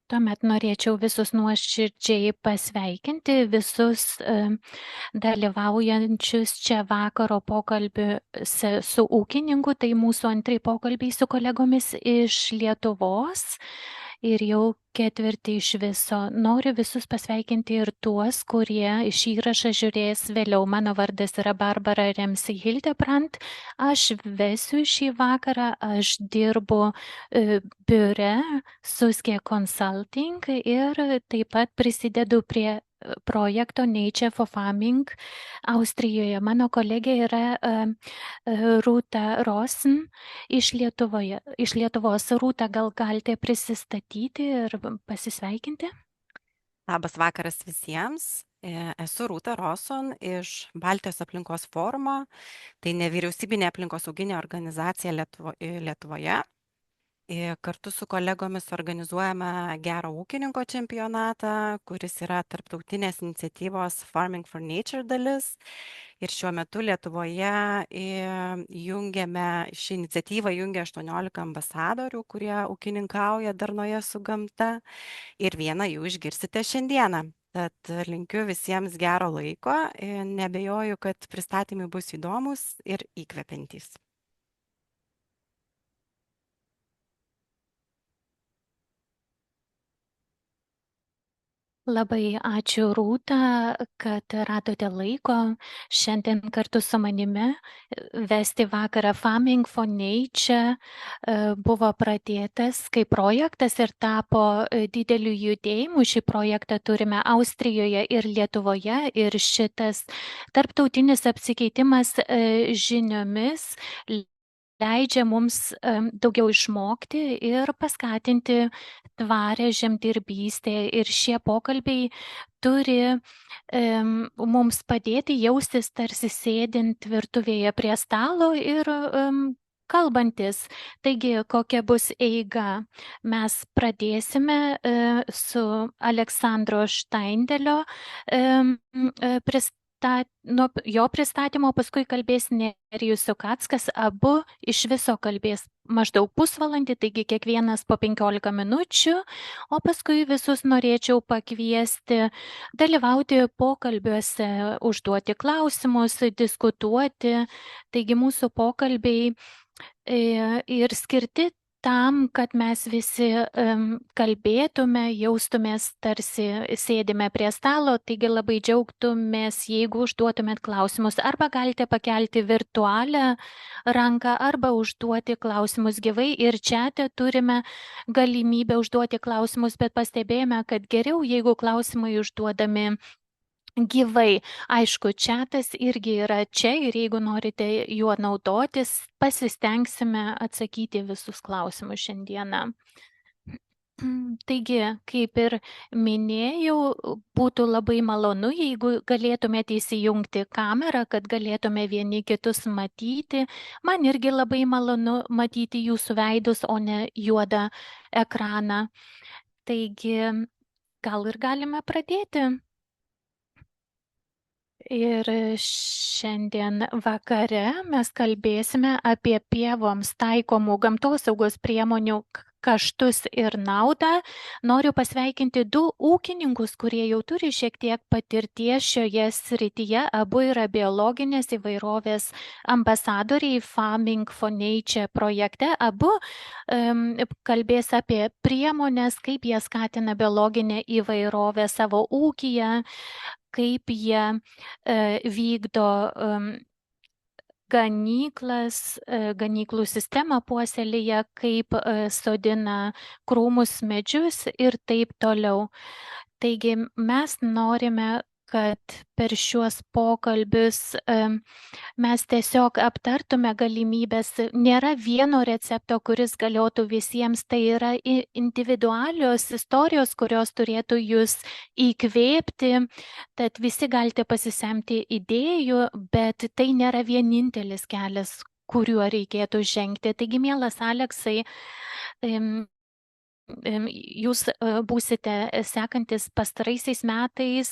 Tuomet norėčiau visus nuoširdžiai pasveikinti, visus dalyvaujančius čia vakaro pokalbiuose su ūkininku. Tai mūsų antri pokalbiai su kolegomis iš Lietuvos ir jau ketvirti iš viso. Noriu visus pasveikinti ir tuos, kurie iš įrašą žiūrės vėliau. Mano vardas yra Barbara Remsi Hildebrand. Aš vesiu šį vakarą, aš dirbu biure Suske Consulting ir taip pat prisidedu prie projekto Nature for Farming Austrijoje. Mano kolegė yra Rūta Rosen iš Lietuvos. Rūta, gal galite prisistatyti ir pasisveikinti? Labas vakaras visiems. Esu Rūta Roson iš Baltijos aplinkos forumo. Tai nevyriausybinė aplinkosauginė organizacija Lietuvoje. Kartu su kolegomis organizuojame Gero ūkininko čempionatą, kuris yra tarptautinės iniciatyvos Farming for Nature dalis. Ir šiuo metu Lietuvoje ši iniciatyva jungia 18 ambasadorių, kurie ūkininkauja darnoje su gamta. Ir vieną jų išgirsite šiandieną. Tad linkiu visiems gero laiko. Nebejoju, kad pristatymai bus įdomus ir įkvepiantys. Labai ačiū Rūta, kad radote laiko šiandien kartu su manimi vesti vakarą Farming for Nature. Buvo pradėtas kaip projektas ir tapo dideliu judėjimu. Šį projektą turime Austrijoje ir Lietuvoje ir šitas tarptautinis apsikeitimas žiniomis leidžia mums daugiau išmokti ir paskatinti tvarę žemdirbystę. Ir šie pokalbiai turi mums padėti jaustis tarsi sėdint virtuvėje prie stalo ir kalbantis. Taigi, kokia bus eiga? Mes pradėsime su Aleksandro Štaindelio nuo jo pristatymo, paskui kalbės Nerijus Sukackas, abu iš viso kalbės maždaug pusvalandį, taigi kiekvienas po 15 minučių, o paskui visus norėčiau pakviesti dalyvauti pokalbiuose, užduoti klausimus, diskutuoti. Taigi mūsų pokalbiai ir skirti tam, kad mes visi kalbėtume, jaustumės tarsi sėdime prie stalo, taigi labai džiaugtumės, jeigu užduotumėt klausimus. Arba galite pakelti virtualią ranką, arba užduoti klausimus gyvai. Ir čiate turime galimybę užduoti klausimus, bet pastebėjome, kad geriau, jeigu klausimai užduodami gyvai. Aišku, čiatas irgi yra čia ir jeigu norite juo naudotis, pasistengsime atsakyti visus klausimus šiandieną. Taigi, kaip ir minėjau, būtų labai malonu, jeigu galėtumėte įsijungti kamerą, kad galėtume vieni kitus matyti. Man irgi labai malonu matyti jūsų veidus, o ne juodą ekraną. Taigi, gal ir galime pradėti. Ir šiandien vakare mes kalbėsime apie pievoms taikomų gamtosaugos priemonių kaštus ir naudą. Noriu pasveikinti du ūkininkus, kurie jau turi šiek tiek patirties šioje srityje. Abu yra biologinės įvairovės ambasadoriai Farming for Nature projekte. Abu kalbės apie priemonės, kaip jie skatina biologinę įvairovę savo ūkyje, kaip jie vykdo ganyklas, ganyklų sistemą puoselėje, kaip sodina krūmus, medžius ir taip toliau. Taigi mes norime, kad per šiuos pokalbius mes tiesiog aptartume galimybės. Nėra vieno recepto, kuris galiotų visiems. Tai yra individualios istorijos, kurios turėtų jūs įkvėpti. Tad visi galite pasisemti idėjų, bet tai nėra vienintelis kelias, kuriuo reikėtų žengti. Taigi, mielas Aleksai, Jūs būsite sekantis pastaraisiais metais.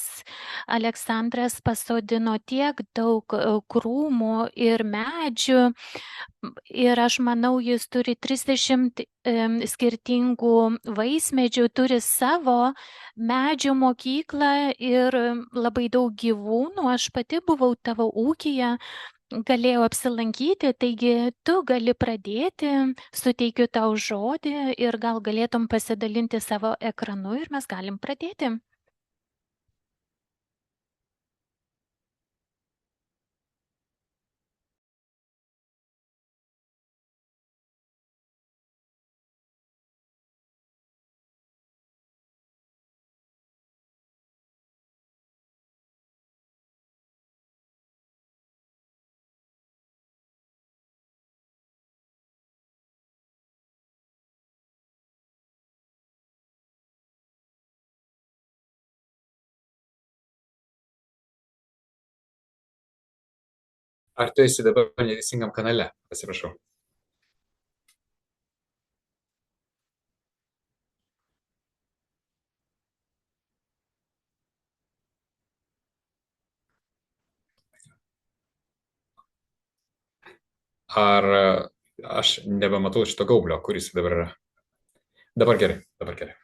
Aleksandras pasodino tiek daug krūmų ir medžių ir aš manau, jis turi 30 skirtingų vaismedžių, turi savo medžių mokyklą ir labai daug gyvūnų. Aš pati buvau tavo ūkyje, galėjau apsilankyti, taigi tu gali pradėti, suteikiu tau žodį ir gal galėtum pasidalinti savo ekranu ir mes galim pradėti. Ar tu esi dabar neteisingam kanale? Atsiprašau. Ar aš nebematau šito gaublio, kuris dabar yra? Dabar gerai, dabar gerai.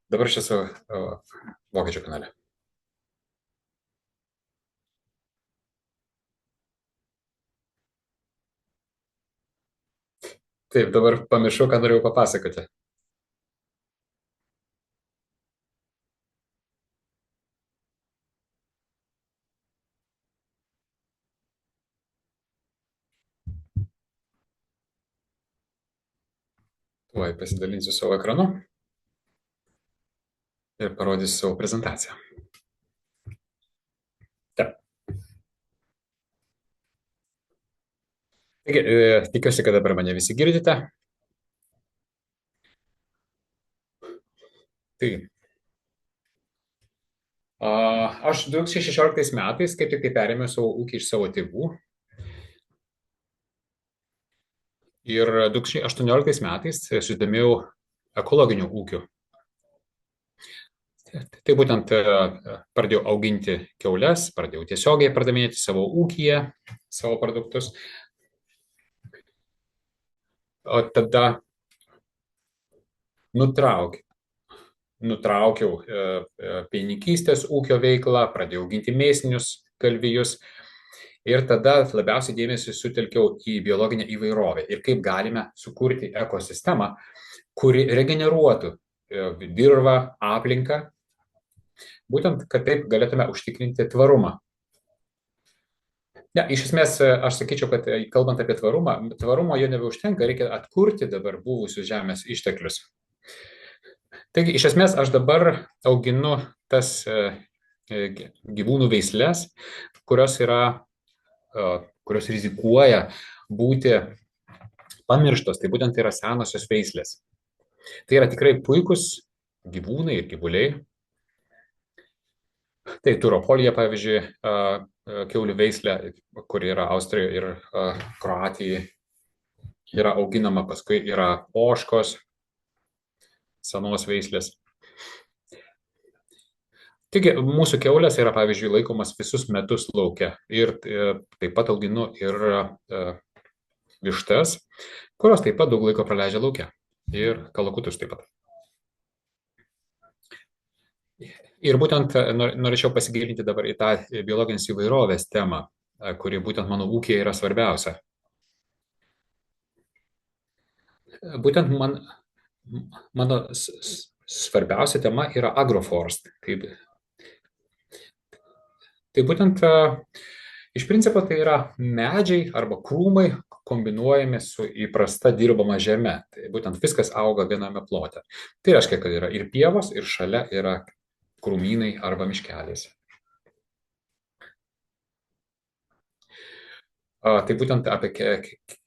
Dabar aš esu vokiečių kanale. Taip, dabar pamiršau, ką norėjau papasakoti. Tuoj pasidalinsiu savo ekranu ir parodysiu savo prezentaciją. Taip. Taigi, tikiuosi, kad dabar mane visi girdite. Taigi, aš 2016 metais kaip tik tai perėmiau savo ūkį iš savo tėvų. Ir 2018 metais susidomėjau ekologiniu ūkiu. Tai būtent pradėjau auginti kiaules, pradėjau tiesiogiai pardavinėti savo ūkyje, savo produktus. O tada nutraukiau pienininkystės ūkio veiklą, pradėjau auginti mėsinius galvijus. Ir tada labiausiai dėmesį sutelkiau į biologinę įvairovę ir kaip galime sukurti ekosistemą, kuri regeneruotų dirvą, aplinką, būtent, kad taip galėtume užtikrinti tvarumą. Ne, iš esmės, aš sakyčiau, kad kalbant apie tvarumo jo nebeužtenka, reikia atkurti dabar buvusius žemės išteklius. Taigi, iš esmės, aš dabar auginu tas gyvūnų veislės, kurios rizikuoja būti pamirštos, tai būtent yra senosios veislės. Tai yra tikrai puikus gyvūnai ir gyvuliai. Tai turopolija, pavyzdžiui, kiaulių veislė, kuri yra Austrijoje ir Kroatijoje, yra auginama, paskui yra ožkos, senos veislės. Taigi, mūsų kiaulės yra, pavyzdžiui, laikomas visus metus lauke ir taip pat auginu ir vištas, kurios taip pat daug laiko praleidžia lauke ir kalakutus taip pat. Ir būtent norėčiau pasigilinti dabar į tą biologinės įvairovės temą, kuri būtent mano ūkyje yra svarbiausia. Būtent mano svarbiausia tema yra agroforest. Tai būtent iš principo tai yra medžiai arba krūmai kombinuojami su įprasta dirbama žeme. Tai būtent viskas auga viename plote. Tai reiškia, kad yra ir pievos, ir šalia yra krūmynai arba miškelis. Tai būtent apie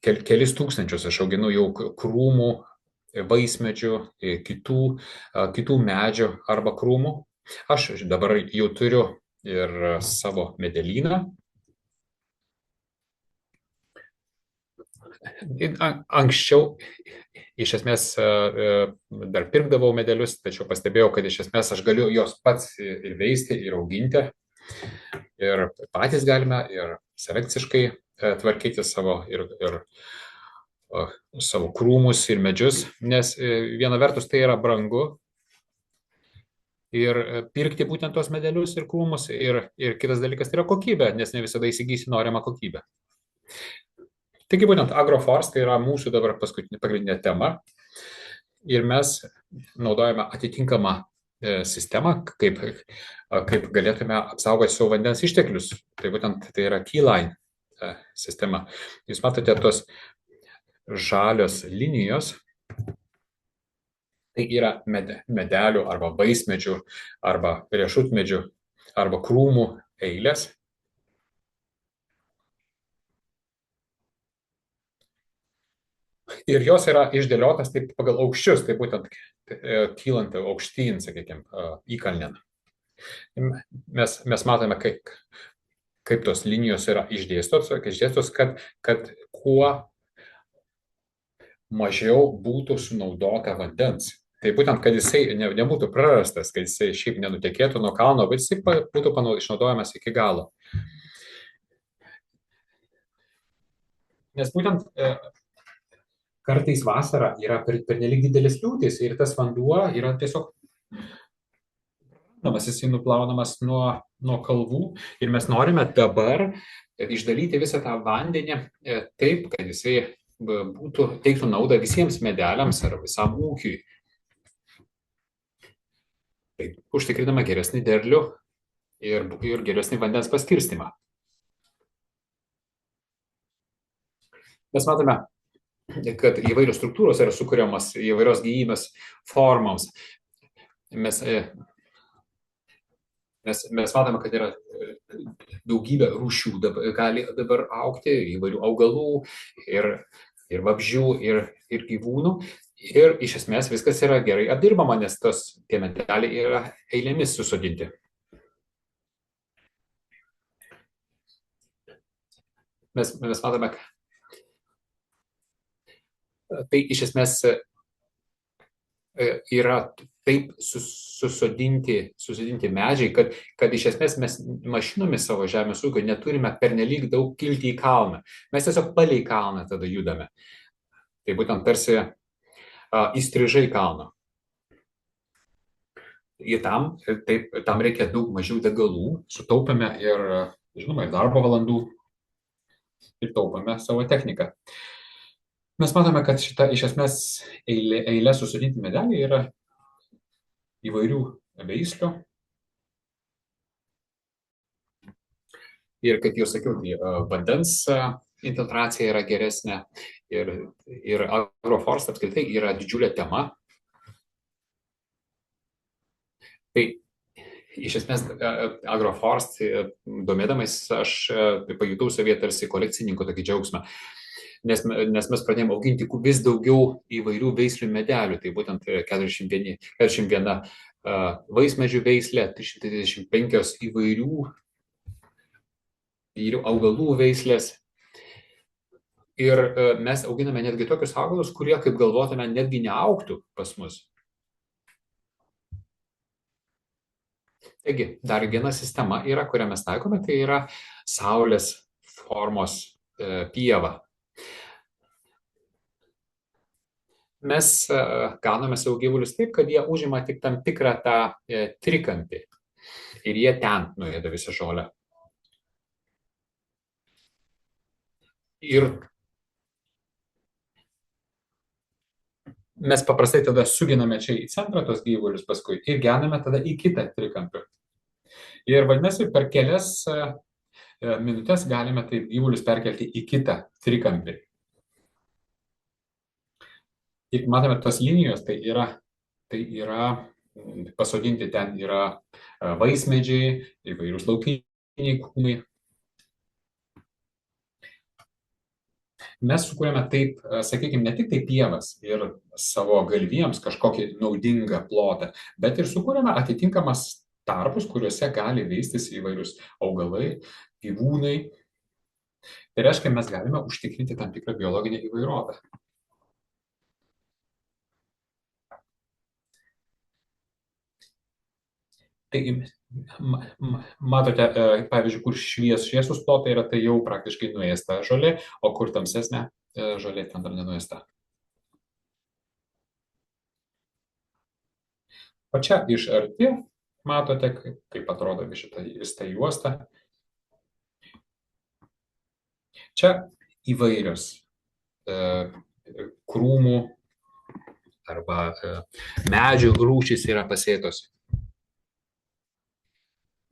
kelis tūkstančius aš auginu jau krūmų, vaismedžių, kitų medžių arba krūmų. Aš dabar jau turiu ir savo medelyną. Anksčiau iš esmės dar pirkdavau medelius, tačiau pastebėjau, kad iš esmės aš galiu juos pats ir veisti, ir auginti. Ir patys galime ir selekciškai tvarkyti savo savo krūmus ir medžius, nes viena vertus tai yra brangu ir pirkti būtent tos medelius ir krūmus, ir kitas dalykas tai yra kokybė, nes ne visada įsigysi norimą kokybę. Taigi būtent agroforst tai yra mūsų dabar paskutinė pagrindinė tema ir mes naudojame atitinkamą sistemą, kaip galėtume apsaugoti savo vandens išteklius. Tai būtent tai yra keyline sistema. Jūs matote tos žalios linijos, tai yra medelių arba vaismedžių arba riešutmedžių arba krūmų eilės. Ir jos yra išdėliotas taip pagal aukščius, tai būtent kylant aukštyn, sakykime, įkalnėn. Mes matome, kaip tos linijos yra išdėstos, kad kuo mažiau būtų sunaudota vandens. Tai būtent, kad jisai nebūtų prarastas, kad jisai šiaip nenutekėtų nuo kalno, bet jisai būtų išnaudojamas iki galo. Nes būtent kartais vasarą yra pernelyg didelis liūtis ir tas vanduo yra tiesiog jisai nuplaunamas nuo kalvų ir mes norime dabar išdalyti visą tą vandenį taip, kad jisai teiktų naudą visiems medeliams ar visam ūkiui. Taip, užtikrinama geresnį derlių ir geresnį vandens paskirstimą. Mes matome, kad įvairios struktūros yra sukuriamas įvairios gyvybės formoms. Mes matome, kad yra daugybė rūšių gali dabar augti, įvairių augalų ir vabzdžių ir gyvūnų. Ir iš esmės viskas yra gerai apdirbama, nes tie medeliai yra eilėmis susodinti. Mes matome, tai iš esmės yra taip susodinti medžiai, kad iš esmės mes mašinomis savo žemės ūkio neturime pernelyg daug kilti į kalną. Mes tiesiog palei kalną tada judame. Tai būtent tarsi įstrižai kalno. Ir tam reikia daug mažiau degalų, sutaupame ir, žinoma, ir darbo valandų ir taupame savo techniką. Mes matome, kad šita iš esmės eilė susodinti medeliai yra įvairių veislių. Ir kaip jau sakiau, vandens infiltracija yra geresnė ir agroforst apskritai yra didžiulė tema. Tai iš esmės agroforst domėdamais aš pajutau savyje tarsi kolekcininko tokį džiaugsmą. Nes mes pradėjome auginti vis daugiau įvairių veislių medelių, tai būtent 41 vaismedžių veislė, 325 įvairių augalų veislės. Ir mes auginame netgi tokius augalus, kurie, kaip galvotume, netgi neaugtų pas mus. Taigi, dar viena sistema yra, kurią mes taikome, tai yra saulės formos pieva. Mes gauname savo gyvulius taip, kad jie užima tik tam tikrą tą trikampį ir jie ten nuėda visą žolę. Ir mes paprastai tada suginame čia į centrą tos gyvulius paskui ir gename tada į kitą trikampį. Ir vadinasi, per kelias minutės galime taip gyvulius perkelti į kitą trikampį. Ir matome, tos linijos, tai yra pasodinti, ten yra vaismedžiai, įvairūs laukiniai krūmai. Mes sukūrėme taip, sakykime, ne tik tai pievas ir savo galvijams kažkokį naudingą plotą, bet ir sukūrėme atitinkamas tarpus, kuriuose gali veistis įvairūs augalai, gyvūnai. Tai reiškia, mes galime užtikrinti tam tikrą biologinę įvairovę. Taigi, matote, pavyzdžiui, kur šviesus plotai yra, tai jau praktiškai nuėsta žolė, o kur tamsesnė žolė, ten dar nenuėsta. O čia iš arti matote, kaip atrodo šitą juostą. Čia įvairios krūmų arba medžių rūšys yra pasėtos.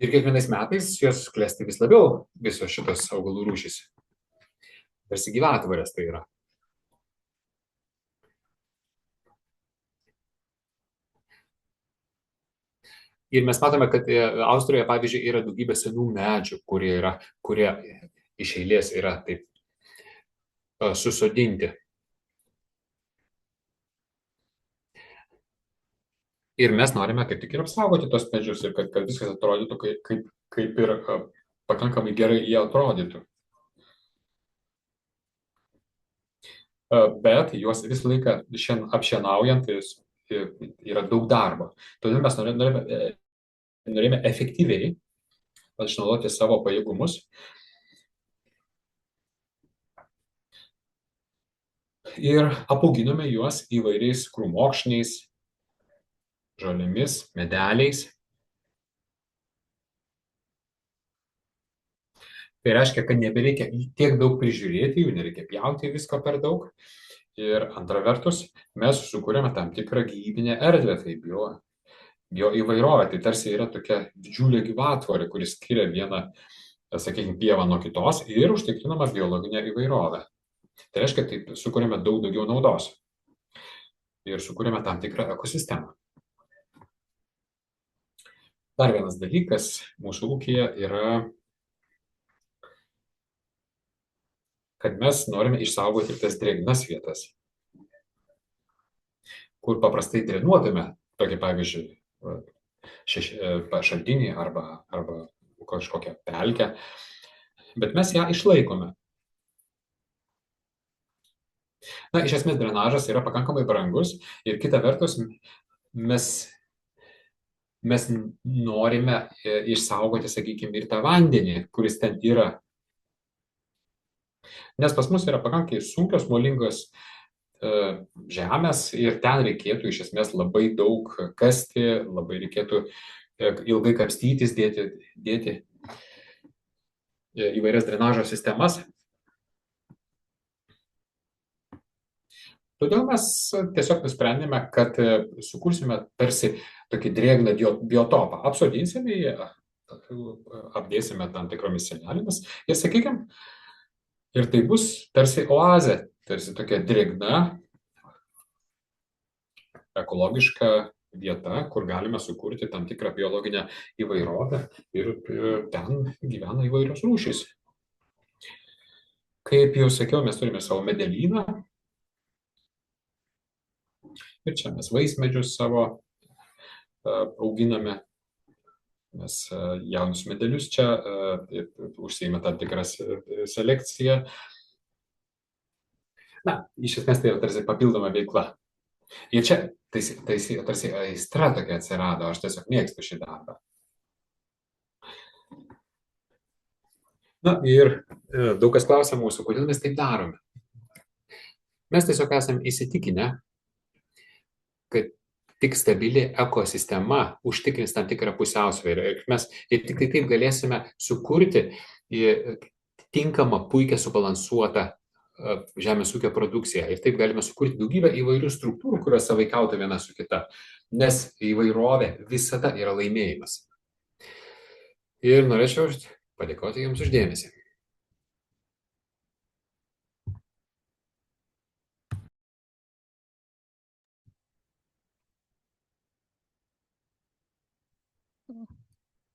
Ir kiekvienais metais jos klesti vis labiau, visos šitos augalų rūšys. Tarsi gyvatvorės tai yra. Ir mes matome, kad Austrijoje, pavyzdžiui, yra daugybė senų medžių, kurie iš eilės yra taip susodinti. Ir mes norime kaip tik ir apsaugoti tos medžius ir kad viskas atrodytų kaip ir pakankamai gerai jie atrodytų. Bet juos visą laiką apšienaujant yra daug darbo. Todėl mes norime efektyviai išnaudoti savo pajėgumus ir apauginome juos įvairiais krūmokšniais, žolėmis, medeliais. Tai reiškia, kad nebereikia tiek daug prižiūrėti, jų nereikia pjauti visko per daug. Ir antra vertus, mes sukūrėme tam tikrą gyvybinę erdvę, tai bioįvairovė. Tai tarsi yra tokia didžiulė gyvatvorė, kuris skiria vieną, sakykime, pievą nuo kitos ir užtikrinama biologinė įvairovė. Tai reiškia, taip sukūrėme daug daugiau naudos. Ir sukūrėme tam tikrą ekosistemą. Dar vienas dalykas mūsų ūkyje yra, kad mes norime išsaugoti tas drėgnas vietas, kur paprastai drenuotume, tokį pavyzdžiui, šaltinį arba kažkokią pelkę, bet mes ją išlaikome. Na, iš esmės drenažas yra pakankamai brangus ir kita vertus mes norime išsaugoti, sakykime, ir tą vandenį, kuris ten yra. Nes pas mus yra pakankamai sunkios, molingos žemės ir ten reikėtų iš esmės labai daug kasti, labai reikėtų ilgai kapstytis, dėti įvairias drenažo sistemas. Todėl mes tiesiog nusprendėme, kad sukursime tarsi tokį drėgną biotopą. Apsodinsime jį, apdėsime tam tikromis sienelėmis ir, sakykime, ir tai bus tarsi oazė, tarsi tokia drėgna, ekologiška vieta, kur galime sukurti tam tikrą biologinę įvairovę ir ten gyvena įvairios rūšys. Kaip jau sakiau, mes turime savo medelyną. Ir čia mes vaismedžius savo auginame, mes jaunus medelius čia užsiima tam tikras selekciją. Na, iš esmės tai yra tarsi papildoma veikla. Ir čia tarsi aistra tokia atsirado, aš tiesiog mėgstu šį darbą. Na ir daug kas klausia mūsų, kodėl mes taip darome. Mes tiesiog esame įsitikinę, kad tik stabili ekosistema užtikrins tam tikrą pusiausvyrą ir tik taip galėsime sukurti tinkamą, puikiai subalansuotą žemės ūkio produkciją. Ir taip galime sukurti daugybę įvairių struktūrų, kurios sąveikautų viena su kita, nes įvairovė visada yra laimėjimas. Ir norėčiau padėkoti Jums už dėmesį.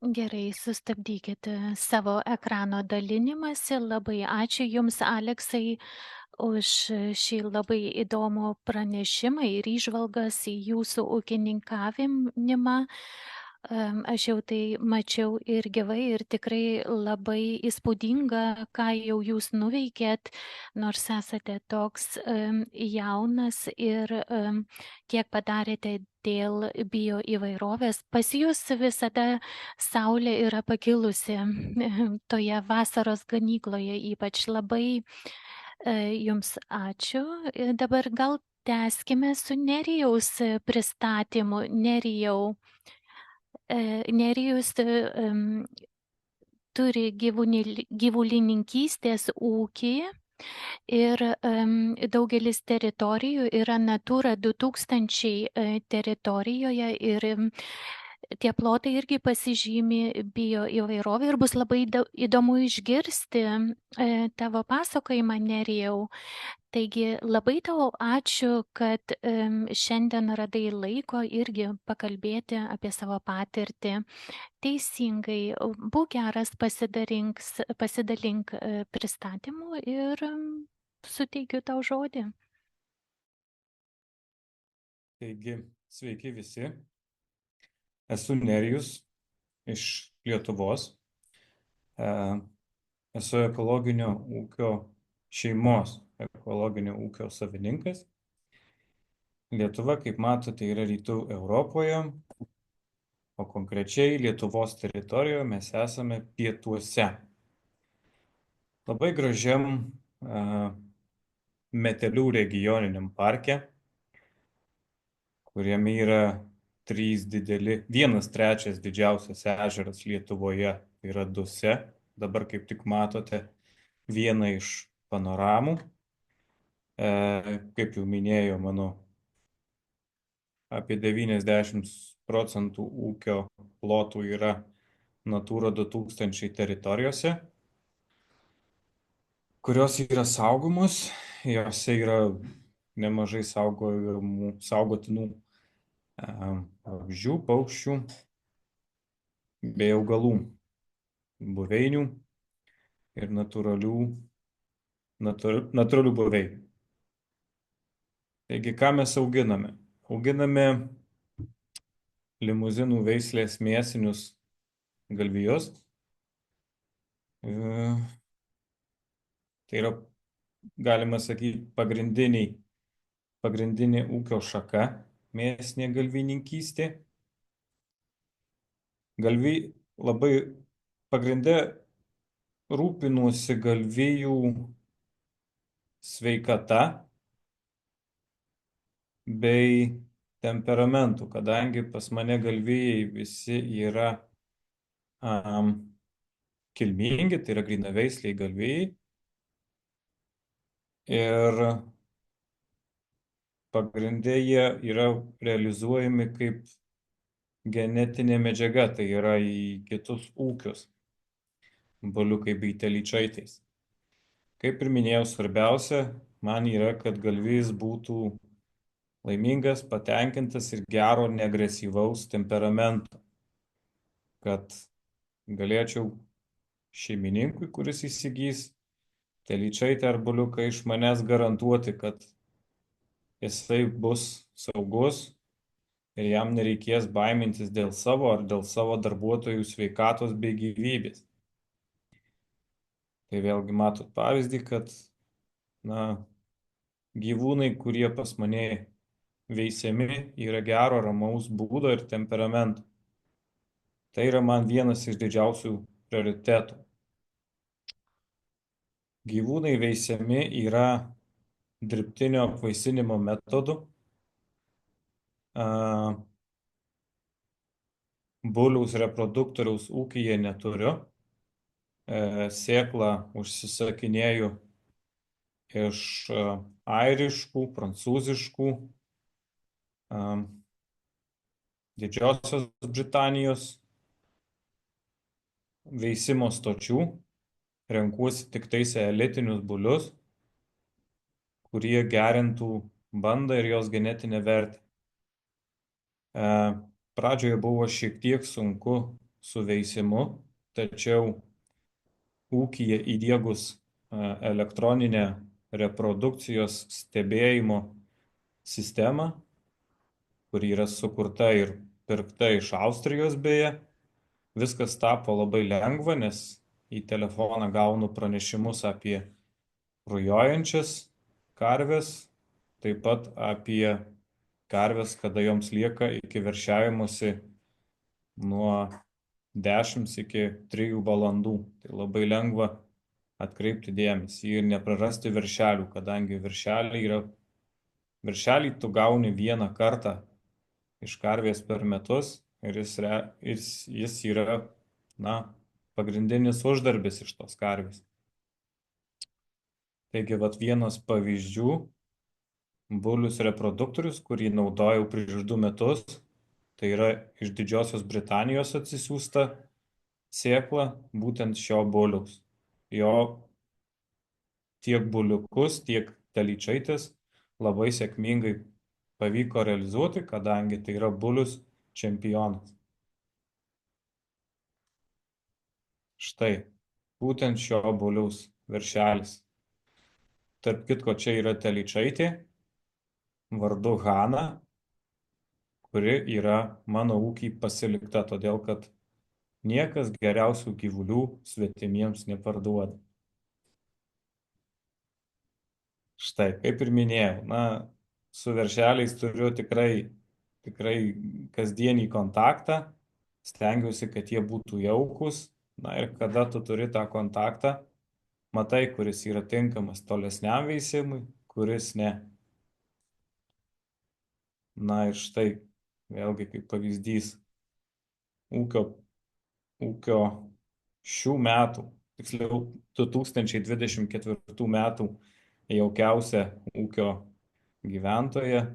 Gerai, sustabdykite savo ekrano dalinimąsi. Labai ačiū Jums, Aleksai, už šį labai įdomų pranešimą ir įžvalgas į Jūsų ūkininkavimą. Aš jau tai mačiau ir gyvai, ir tikrai labai įspūdinga, ką jau jūs nuveikėt, nors esate toks jaunas ir kiek padarėte dėl bio įvairovės. Pas jūs visada saulė yra pakilusi toje vasaros ganykloje, ypač labai jums ačiū. Dabar gal tęskime su Nerijaus pristatymu. Nerijus turi gyvulininkystės ūkį ir daugelis teritorijų yra Natura 2000 teritorijoje ir tie plotai irgi pasižymi bio įvairovė ir bus labai įdomu išgirsti tavo pasakojimą, Nerijau. Taigi labai tau ačiū, kad šiandien radai laiko irgi pakalbėti apie savo patirtį. Teisingai, būk geras, pasidalink pristatymu ir suteikiu tau žodį. Taigi, sveiki visi. Esu Nerijus iš Lietuvos. Esu ekologinio ūkio šeimos, ekologinio ūkio savininkas. Lietuva, kaip matote, yra rytų Europoje, o konkrečiai Lietuvos teritorijoje mes esame pietuose. Labai gražiam Metelių regioniniam parke, kuriame yra vienas trečias didžiausias ežeras Lietuvoje yra Duse. Dabar kaip tik matote vieną iš panoramų. Kaip jau minėjau, mano apie 90% ūkio plotų yra Natura 2000 teritorijose, kurios yra saugomos. Jose yra nemažai saugotinų vabzdžių, paukščių bei augalų buveinių ir natūralių buveinių. Taigi, ką mes auginame? Auginame limuzinų veislės mėsinius galvijus. Tai yra, galima sakyti, pagrindinė ūkio šaka mėsinė galvininkystė. Labai pagrinde rūpinuosi galvijų sveikata bei temperamentu, kadangi pas mane galvijai visi yra kilmingi, tai yra grynaveisliai galvijai. Ir pagrinde jie yra realizuojami kaip genetinė medžiaga, tai yra į kitus ūkius, boliukai bei telyčaitais. Kaip ir minėjau, svarbiausia man yra, kad galvijis būtų laimingas, patenkintas ir gero, neagresyvaus temperamento, kad galėčiau šeimininkui, kuris įsigys telyčaitę ar boliuką iš manęs, garantuoti, kad jisai bus saugus ir jam nereikės baimintis dėl savo ar dėl savo darbuotojų sveikatos bei gyvybės. Tai vėlgi matot pavyzdį, kad gyvūnai, kurie pas mane veisiami, yra gero, ramaus būdo ir temperamento. Tai yra man vienas iš didžiausių prioritetų. Gyvūnai veisiami yra dirbtinio apvaisinimo metodu. Buliaus reproduktoriaus ūkyje neturiu. Sėklą užsisakinėju iš airiškų, prancūziškų, Didžiosios Britanijos veisimo stočių. Renkuosi tik tais elitinius bulius, kurie gerintų bandą ir jos genetinę vertę. Pradžioje buvo šiek tiek sunku su veisimu, tačiau ūkyje įdiegus elektroninę reprodukcijos stebėjimo sistemą, kuri yra sukurta ir pirkta iš Austrijos beje. Viskas tapo labai lengva, nes į telefoną gaunu pranešimus apie rujojančias karves, taip pat apie karves, kada joms lieka iki veršiavimuose nuo 10 iki 3 valandų. Tai labai lengva atkreipti dėmesį ir neprarasti veršelių, kadangi veršelį tu gauni vieną kartą iš karvės per metus ir jis yra, pagrindinis uždarbis iš tos karvės. Taigi, vienas pavyzdžių, bulius reproduktorius, kurį naudojau prieš 2 metus, tai yra iš Didžiosios Britanijos atsisiųsta sėkla, būtent šio buliaus. Jo tiek buliukus, tiek telyčaitis labai sėkmingai pavyko realizuoti, kadangi tai yra bulius čempionas. Štai, būtent šio buliaus veršelis. Tarp kitko, čia yra telyčaitė vardu Hana, kuri yra mano ūkį pasilikta, todėl kad niekas geriausių gyvulių svetimiems neparduoda. Štai, kaip ir minėjau, su veršeliais turiu tikrai kasdienį kontaktą, stengiuosi, kad jie būtų jaukus, ir kada tu turi tą kontaktą, matai, kuris yra tinkamas tolesniam veisimui, kuris ne. Ir štai, vėlgi kaip pavyzdys, ūkio šių metų, tiksliau 2024 metų jaukiausia ūkio gyventoja,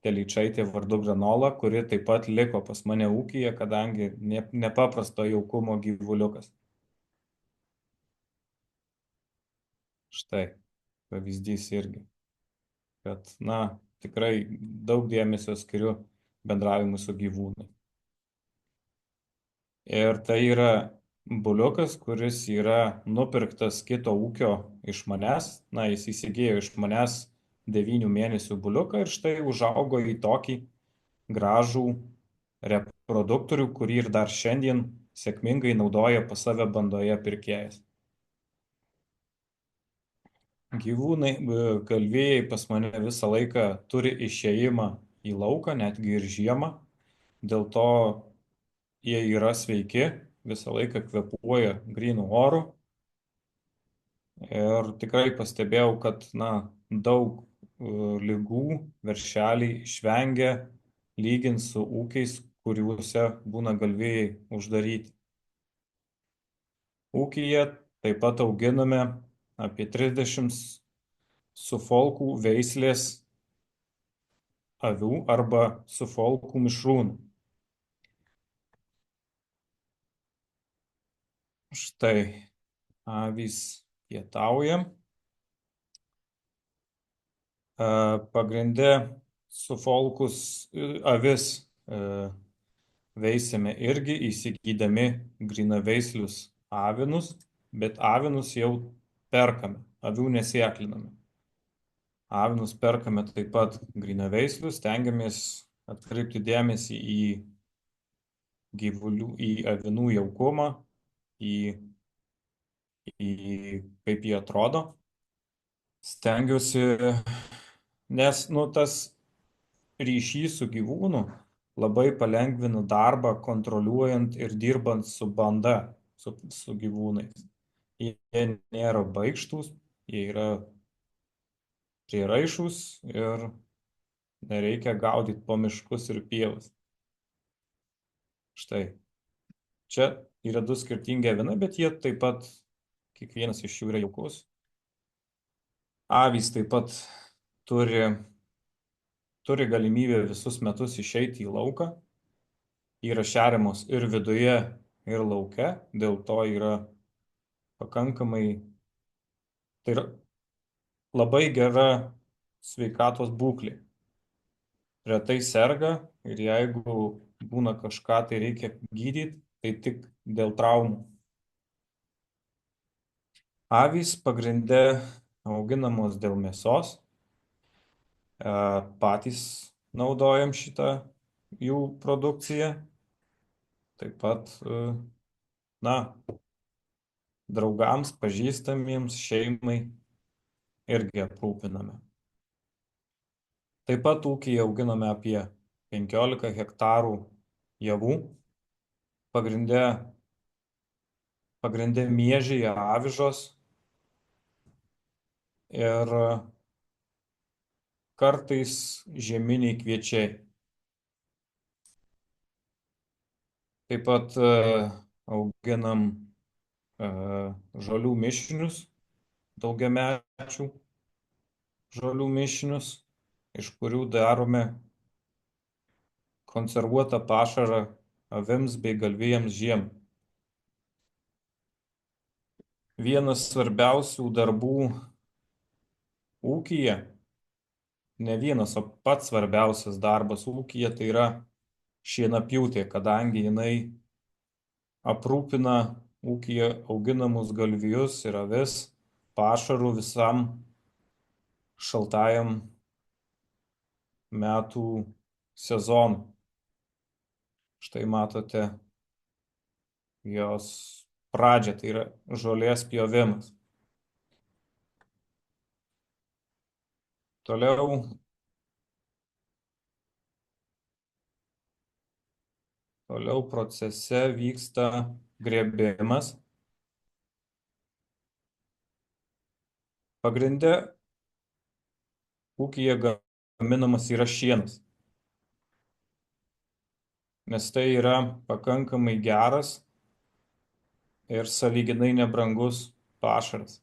telyčaitė vardu Granola, kuri taip pat liko pas mane ūkyje, kadangi nepaprasto jaukumo gyvuliukas. Štai, pavyzdys irgi, kad, tikrai daug dėmesio skiriu bendravimui su gyvūnai. Ir tai yra buliukas, kuris yra nupirktas kito ūkio iš manęs, jis įsigijo iš manęs 9 mėnesių buliuką ir štai užaugo į tokį gražų reproduktorių, kurį ir dar šiandien sėkmingai naudoja pas save bandoje pirkėjas. Gyvūnai, galvijai pas mane visą laiką turi išėjimą į lauką, netgi ir žiemą, dėl to jie yra sveiki, visą laiką kvėpuoja grynų orų ir tikrai pastebėjau, kad daug ligų veršeliai išvengia lygint su ūkiais, kuriuose būna galvijai uždaryti. Ūkyje taip pat auginame apie 30 sufolkų veislės avių arba sufolkų mišrūnų. Štai avys pietauja. Pagrinde sufolkus avis veisėme irgi įsigydami grynaveislius avinus, bet avinus jau perkame, avių nesėkliname. Avinus perkame taip pat grynaveislius, stengiamės atkreipti dėmesį į gyvulių, į avinų jaukumą, į kaip jie atrodo. Stengiuosi, nes tas ryšys su gyvūnu labai palengvina darbą kontroliuojant ir dirbant su banda, su gyvūnais. Jie nėra baikštūs, jie yra prieraišūs ir nereikia gaudyti po miškus ir pievas. Štai. Čia yra 2 skirtingi avinai, bet jie taip pat, kiekvienas iš jų yra jaukus. Avys taip pat turi galimybę visus metus išeiti į lauką. Yra šeriamos ir viduje, ir lauke, dėl to yra pakankamai, tai yra labai gera sveikatos būklė. Retai serga ir jeigu būna kažką, tai reikia gydyti, tai tik dėl traumų. Avys pagrinde auginamos dėl mėsos. Patys naudojam šitą jų produkciją. Taip pat, na, draugams, pažįstamiems, šeimai irgi aprūpiname. Taip pat ūkyje auginame apie 15 hektarų javų, pagrinde miežiai, avižos ir kartais žieminiai kviečiai. Taip pat auginam žolių mišinius, daugiamečių žolių mišinius, iš kurių darome konservuotą pašarą avims bei galvijams žiemą. Vienas svarbiausių darbų ūkyje, ne vienas, o pats svarbiausias darbas ūkyje, tai yra šienapjūtė, kadangi jinai aprūpina ūkyje auginamus galvijus ir avis pašaru visam šaltajam metų sezonui. Štai matote jos pradžią, tai yra žolės pjovimas. Toliau procese vyksta grėbimas. Pagrinde ūkyje gaminamas yra šienas, nes tai yra pakankamai geras ir sąlyginai nebrangus pašaras.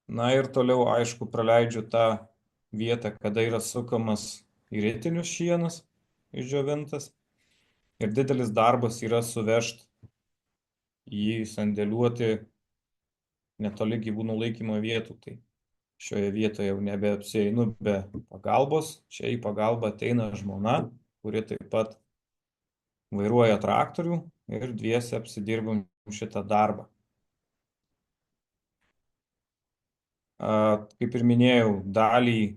Na ir toliau, aišku, praleidžiu tą vietą, kada yra sukamas į ritinius šienas išdžiovintas. Ir didelis darbas yra suvežti jį, sandėliuoti netoli gyvūnų laikymo vietų. Tai šioje vietoje jau nebeapsieinu be pagalbos. Čia į pagalbą ateina žmona, kuri taip pat vairuoja traktorių ir dviese apsidirbam šitą darbą. Kaip ir minėjau, dalį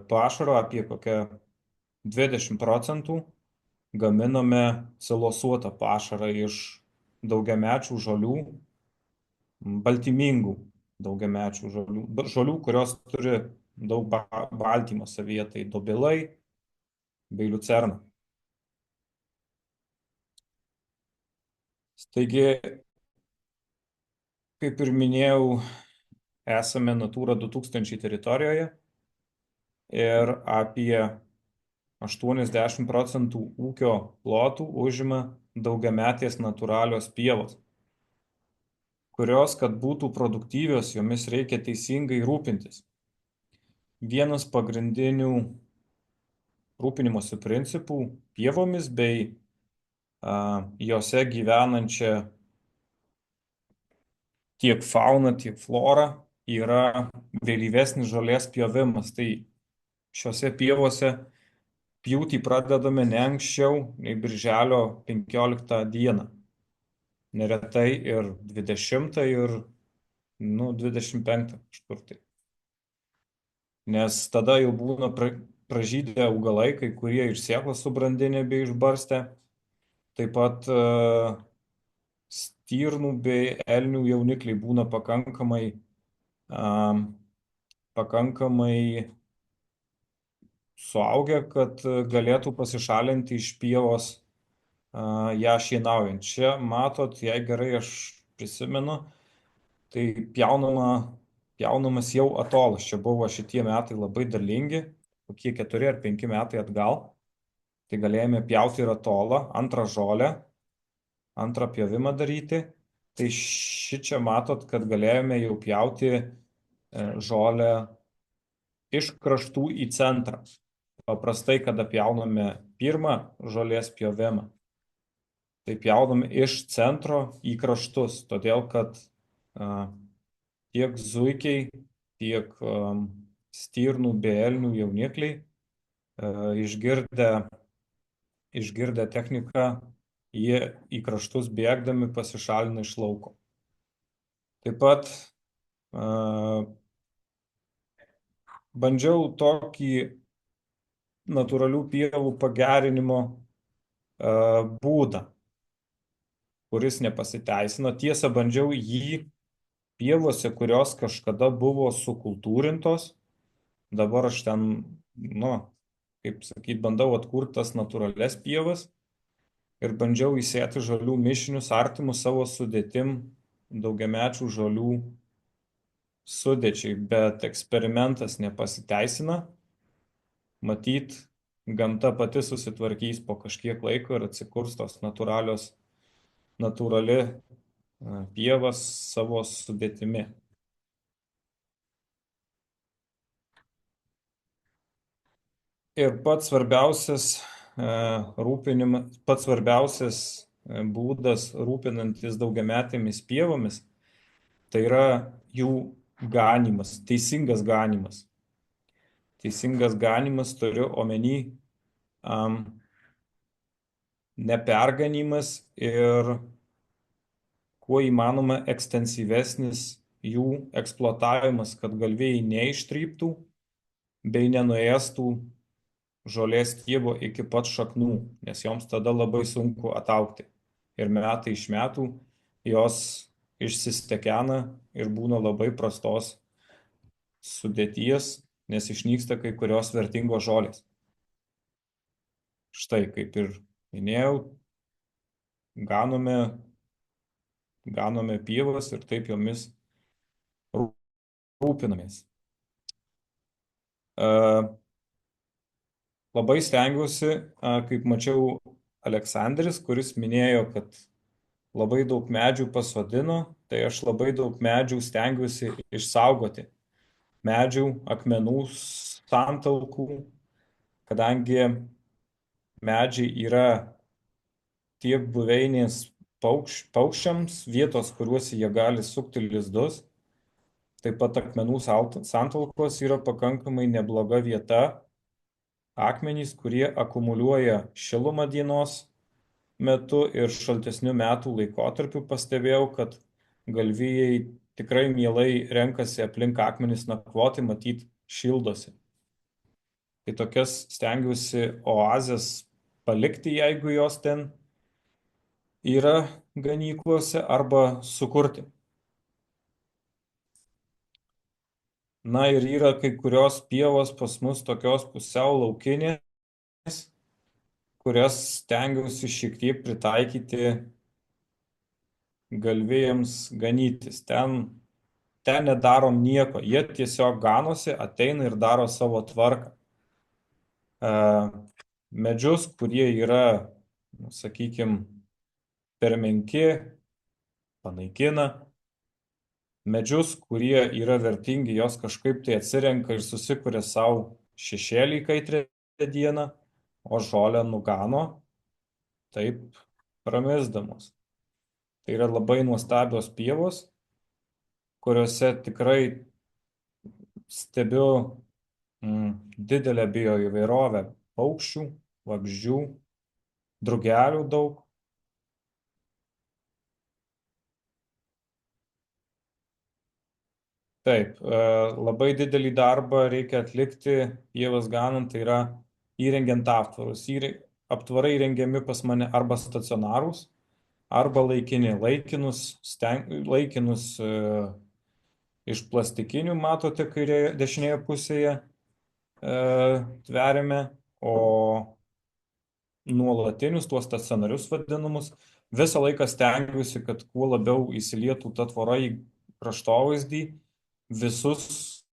pašaro, apie kokią 20% gaminame silosuotą pašarą iš daugiamečių žolių, baltymingų daugiamečių žolių, kurios turi daug baltymo savyje, tai dobilai bei liucerna. Taigi, kaip ir minėjau, esame Natūra 2000 teritorijoje ir apie 80% ūkio plotų užima daugiametės natūralios pievos, kurios, kad būtų produktyvios, jomis reikia teisingai rūpintis. Vienas pagrindinių rūpinimosi principų pievomis bei jose gyvenančia tiek fauna, tiek flora yra vėlyvesnis žolės pjovimas. Tai šiuose pievose pjūtį pradedame ne anksčiau nei birželio 15 dieną. Neretai ir 20 ir 25 kažkur tai. Nes tada jau būna pražydę augalai, kai kurie iš sėklos subrandinę bei išbarstę. Taip pat stirnų bei elnių jaunikliai būna pakankamai suaugę, kad galėtų pasišalinti iš pievos ją šienaujant. Čia matot, jei gerai aš prisimenu, tai pjaunamas jau atolas. Čia buvo šitie metai labai derlingi, kokie 4 ar 5 metai atgal. Tai galėjome pjauti ir atolą, antrą žolę, antrą pjovimą daryti. Tai šičia matot, kad galėjome jau pjauti žolę iš kraštų į centrą. Paprastai, kada pjauname pirmą žolės pjovimą, tai pjauname iš centro į kraštus, todėl kad tiek zuikiai, tiek stirnų bei elnių jaunikliai išgirdę techniką, jie į kraštus bėgdami pasišalina iš lauko. Taip pat bandžiau tokį natūralių pievų pagerinimo būdą, kuris nepasiteisino. Tiesa, bandžiau jį pievose, kurios kažkada buvo sukultūrintos. Dabar aš ten, kaip sakyt, bandau atkurti tas natūrales pievas ir bandžiau įsėti žolių mišinius artimus savo sudėtim daugiamečių žolių sudėčiai, bet eksperimentas nepasiteisina. Matyt, gamta pati susitvarkys po kažkiek laiko ir atsikurs tos natūrali pievas savo sudėtimi. Ir pats svarbiausias būdas rūpinantis daugiametėmis pievomis, tai yra jų ganimas, teisingas ganimas. Teisingas ganimas turiu omeny neperganimas ir kuo įmanoma ekstensyvesnis jų eksploatavimas, kad galvijai neištryptų bei nenuėstų žolės stiebo iki pat šaknų, nes joms tada labai sunku ataugti. Ir metai iš metų jos išsistekena ir būna labai prastos sudėties, nes išnyksta kai kurios vertingos žolės. Štai, kaip ir minėjau, ganome pievas ir taip jomis rūpinamės. Labai stengiuosi, kaip mačiau Aleksandris, kuris minėjo, kad labai daug medžių pasodino, tai aš labai daug medžių stengiuosi išsaugoti. Medžių, akmenų, santalkų, kadangi medžiai yra tiek buveinės paukščiams, vietos, kuriuose jie gali sukti lizdus. Taip pat akmenų santalkos yra pakankamai nebloga vieta. Akmenys, kurie akumuliuoja šilumą dienos metu ir šaltesnių metų laikotarpiu pastebėjau, kad galvijai tikrai mielai renkasi aplink akmenis nakvoti, matyt, šildosi. Tai tokias stengiuosi oazes palikti, jeigu jos ten yra ganyklose, arba sukurti. Na ir yra kai kurios pievos pas mus tokios pusiau laukinės, kurias stengiausi šiek tiek pritaikyti galvijams ganytis. Ten nedarom nieko, jie tiesiog ganosi, ateina ir daro savo tvarką. Medžius, kurie yra, sakykime, per menki, panaikina. Medžius, kurie yra vertingi, jos kažkaip tai atsirenka ir susikuria savo šešėlį kaitrę dieną, o žolę nugano, taip pramisdamos. Tai yra labai nuostabios pievos, kuriuose tikrai stebiu didelę bioįvairovę paukščių, vabzdžių, drugelių daug. Taip, labai didelį darbą reikia atlikti pievas ganant, tai yra įrengiant aptvarus. Aptvarai rengiami pas mane arba stacionarūs, arba laikini. Laikinus iš plastikinių, matote, kairėje, dešinėje pusėje tveriame, o nuolatinius, tuos stacionarius vadinamus, visą laiką stengiuosi, kad kuo labiau įsilietų ta tvora į kraštovaizdį, visus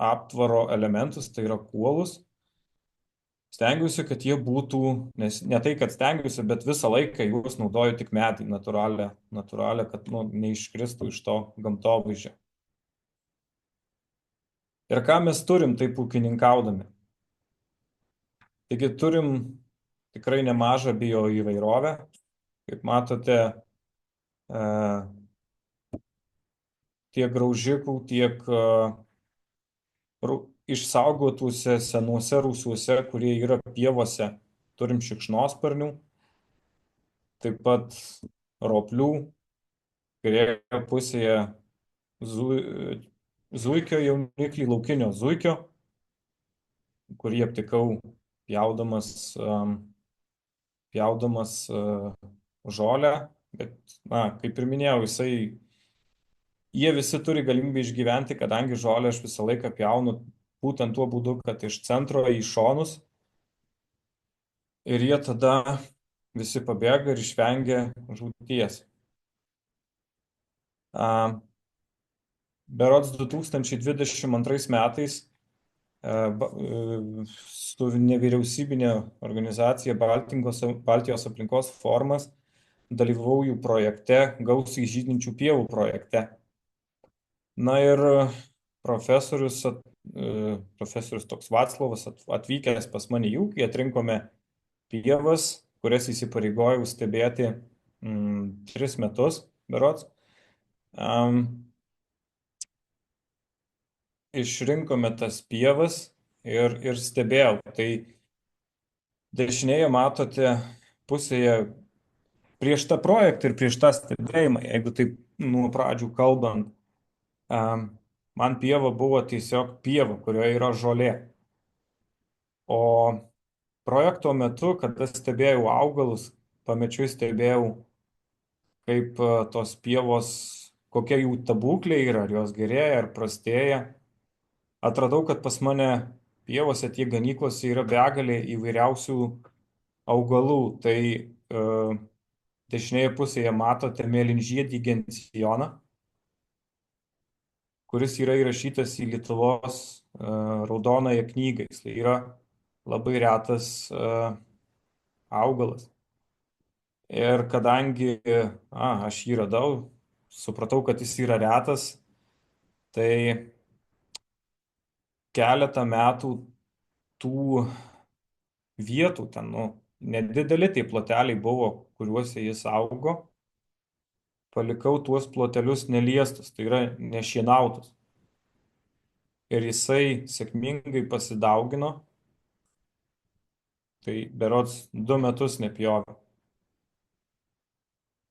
aptvaro elementus, tai yra kuolus. Stengiuosi, kad jie būtų, nes ne tai, kad stengiuosi, bet visą laiką juos naudoju tik metai, natūralią, kad neiškristų iš to gamtovaizdžio. Ir ką mes turim taip ūkininkaudami? Taigi turim tikrai nemažą bioįvairovę. Kaip matote, tiek graužikų, tiek išsaugotuose senuose rūsiuose, kurie yra pievose, turim šikšnosparnių, taip pat roplių, kairėje pusėje zuikio jauniklį, laukinio zuikio. kurį aptikau pjaudamas žolę, bet, kaip ir minėjau, jie visi turi galimybę išgyventi, kadangi žolę aš visą laiką pjaunu būtent tuo būdu, kad iš centro į šonus, ir jie tada visi pabėga ir išvengia žūties. Berods 2022 metais su nevyriausybinė organizacija Baltijos aplinkos forumas dalyvavau jų projekte, gausiai žydinčių pievų projekte. Na ir profesorius toks Vaclovas atvykęs pas mane į ūkį, atrinkome pievas, kurias įsipareigojau stebėti 3 metus, berods. Išrinkome tas pievas ir stebėjau. Tai dešinėje matote pusėje prieš tą projektą ir prieš tą stebėjimą, jeigu taip nuo pradžių kalbant, man pieva buvo tiesiog pieva, kurioje yra žolė. O projekto metu, kada stebėjau augalus, pamečiui stebėjau, kaip tos pievos, kokia jų ta būklė yra, ar jos gerėja, ar prastėja. Atradau, kad pas mane pievose, tiek ganyklose yra begalė įvairiausių augalų. Tai dešinėje pusėje matote mėlynžiedį gencijoną, kuris yra įrašytas į Lietuvos raudonąją knygą. Jis yra labai retas augalas. Ir kadangi aš jį radau, supratau, kad jis yra retas, tai keletą metų tų vietų ten, nedideli tai ploteliai buvo, kuriuose jis augo, palikau tuos plotelius neliestus, tai yra nešienautus. Ir jisai sėkmingai pasidaugino, tai berods 2 metus nepjovė.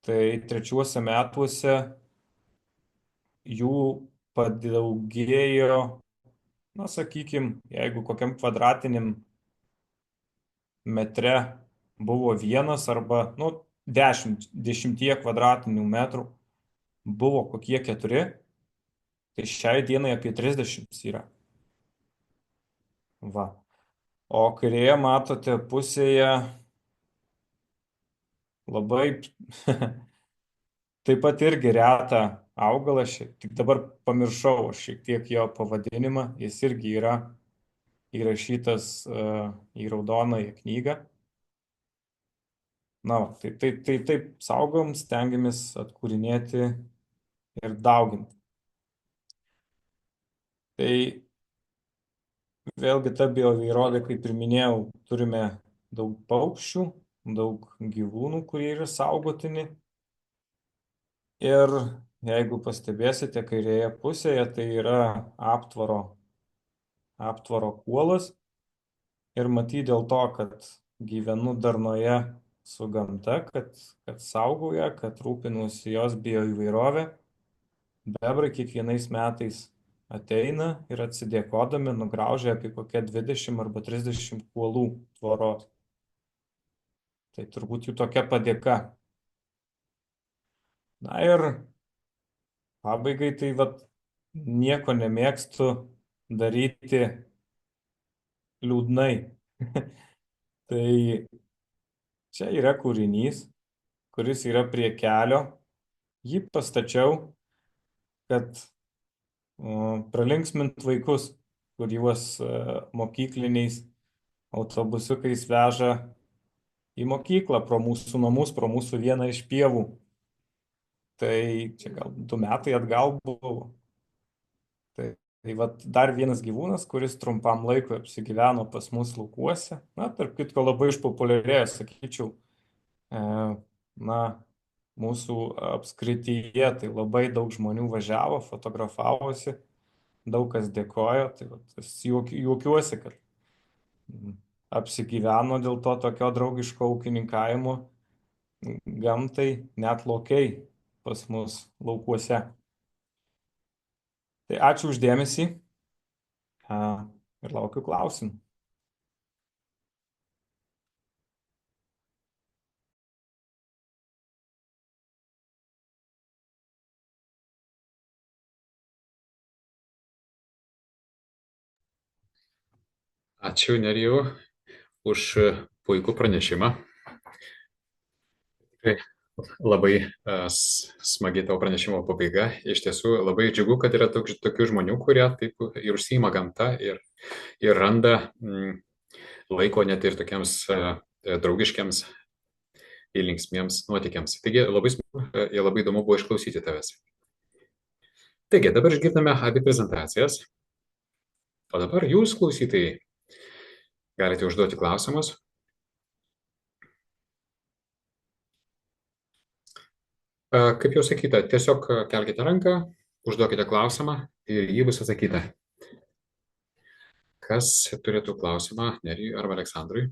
Tai 3 metuose jų padaugėjo, sakykime, jeigu kokiam kvadratiniam metre buvo 1 arba 10 kvadratinių metrų buvo kokie 4, tai šiai dienai apie 30 yra. Va. O kairėje matote pusėje labai taip pat irgi retą augalą, tik dabar pamiršau šiek tiek jo pavadinimą, jis irgi yra įrašytas į raudonąją knygą. Tai taip saugom, stengiamės atkūrinėti ir dauginti. Tai vėlgi ta bioįvairovė, kaip ir minėjau, turime daug paukščių, daug gyvūnų, kurie yra saugotini. Ir jeigu pastebėsite kairėje pusėje, tai yra aptvaro kuolas. Ir matyti dėl to, kad gyvenu darnoje su gamta, kad saugoja, kad rūpinuosi jos bioįvairovę. Bebrai kiekvienais metais ateina ir atsidėkodami nugraužia apie kokią 20 arba 30 kuolų tvoros. Tai turbūt jų tokia padėka. Na ir pabaigai tai nieko nemėgstu daryti liūdnai. Tai čia yra kūrinys, kuris yra prie kelio. Jį pastačiau, kad pralinksmint vaikus, kur juos mokykliniais autobusiukais veža į mokyklą pro mūsų namus, pro mūsų vieną iš pievų. Tai čia gal 2 metai atgal buvo. Tai dar vienas gyvūnas, kuris trumpam laikui apsigyveno pas mus laukuose. Tarp kitko labai išpopuliarėjo, sakyčiau, mūsų apskrityje. Tai labai daug žmonių važiavo, fotografavosi, daug kas dėkojo. Tai juokiuosi, kad apsigyveno dėl to tokio draugiško ūkininkavimo gamtai, net lokiai pas mus laukuose. Tai ačiū uždėmesį ir laukiu klausimų. Ačiū, Nerijau, už puikų pranešimą. Tikrai labai smagi tavo pranešimo pabaiga. Iš tiesų labai džiugu, kad yra tokių žmonių, kurie taip ir užsiima gamta ir randa laiko net ir tokiems draugiškiams ir linksmiems nuotykiams. Taigi labai įdomu buvo išklausyti tavęs. Taigi, dabar išgirdome abi prezentacijas. O dabar jūs, klausytojai, galite užduoti klausimus. Kaip jau sakyta, tiesiog kelkite ranką, užduokite klausimą ir jį bus atsakyta. Kas turėtų klausimą Nerijui arba Aleksandrui?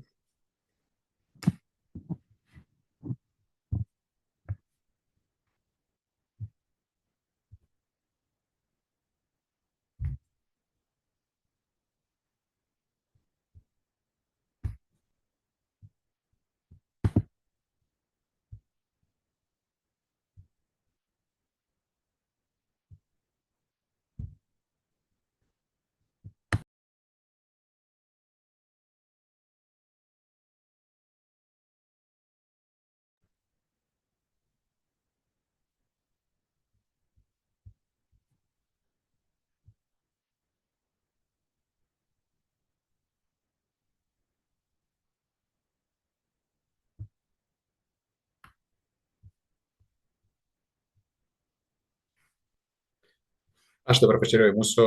Aš dabar pažiūrėjau į mūsų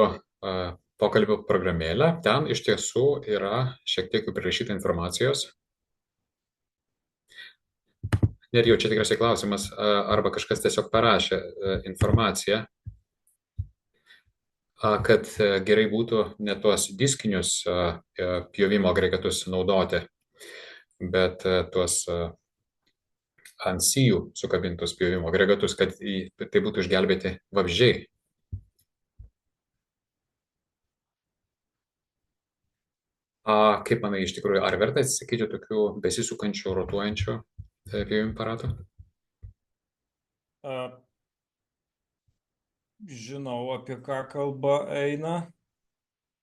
pokalbio programėlę. Ten iš tiesų yra šiek tiek prirašyta informacijos. Nerijau, čia tikriausiai klausimas, arba kažkas tiesiog parašė informaciją, kad gerai būtų ne tuos diskinius pjovimo agregatus naudoti, bet tuos ant sijų sukabintus pjovimo agregatus, kad tai būtų išgelbėti vabzdžiai. Kaip manai, iš tikrųjų, ar verta atsisakyti tokių besisukančių, rotuojančių pjovimo aparatų? Žinau, apie ką kalba eina.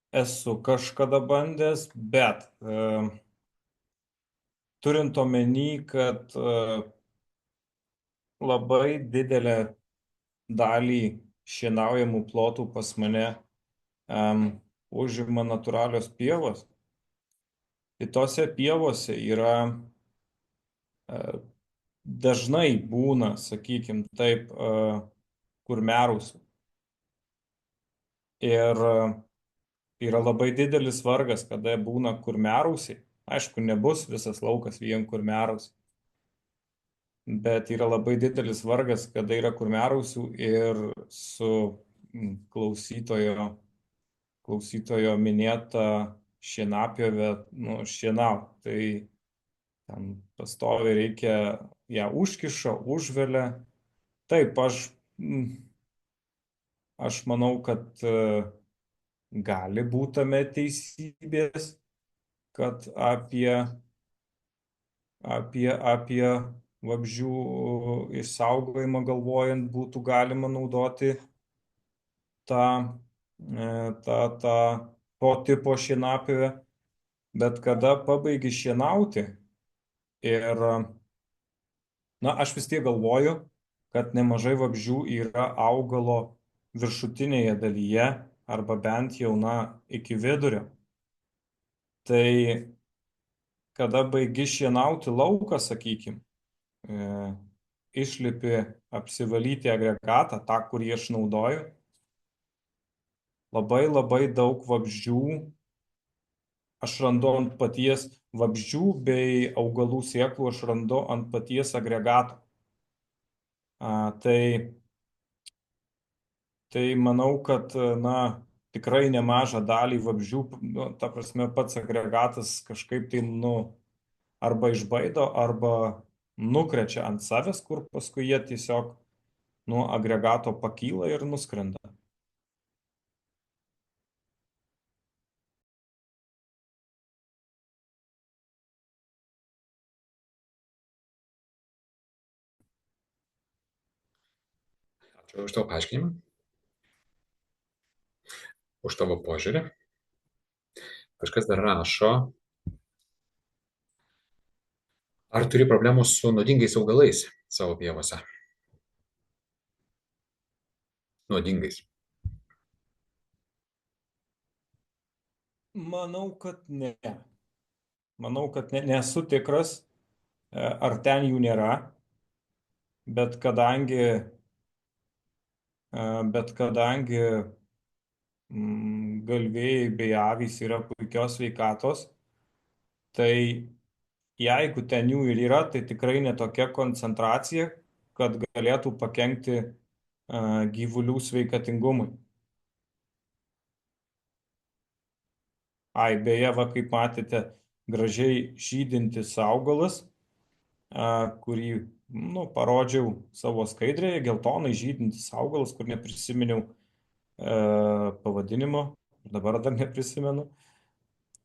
Esu kažkada bandęs, bet turint omeny, kad labai didelę dalį šienaujamų plotų pas mane užima natūralios pievos, tai tose pievose yra dažnai būna, sakykim, taip, kurmiarausių. Ir yra labai didelis vargas, kada būna kurmiarausiai. Aišku, nebus visas laukas vien kurmiarausiai. Bet yra labai didelis vargas, kada yra kurmiarausių ir su klausytojo minėta šienapjove, šienau. Tai ten pastoviai reikia ją užkiša, užvelia. Taip, aš manau, kad gali būti tame teisybės, kad apie vabzdžių išsaugojimą galvojant būtų galima naudoti to tipo šienapjovę, bet kada pabaigi šienauti ir, aš vis tiek galvoju, kad nemažai vabzdžių yra augalo viršutinėje dalyje, arba bent jau, iki vidurio. Tai kada baigi šienauti lauką, sakykim, išlipi apsivalyti agregatą, tą, kurį aš naudoju, labai daug vabzdžių aš randu ant paties vabzdžių bei augalų sėklų, aš randu ant paties agregato. Tai manau, kad, tikrai nemažą dalį vabzdžių, ta prasme, pats agregatas kažkaip tai, arba išbaido, arba nukrečia ant savęs, kur paskui jie tiesiog nuo agregato pakyla ir nuskrenda. Ačiū už tavo paaiškinimą, už tavo požiūrį. Kažkas dar rašo. Ar turi problemų su nuodingais augalais savo pievose? Nuodingais. Manau, kad ne. Manau, kad nesu tikras, ar ten jų nėra, bet kadangi, galvėjai bei avys yra puikios sveikatos, tai jeigu ten jų ir yra, tai tikrai netokia koncentracija, kad galėtų pakenkti gyvulių sveikatingumui. Beje, va, kaip matėte, gražiai žydintis augalas, kurį parodžiau savo skaidrėje, geltonai žydintis augalas, kur neprisiminiau pavadinimo, dabar dar neprisimenu,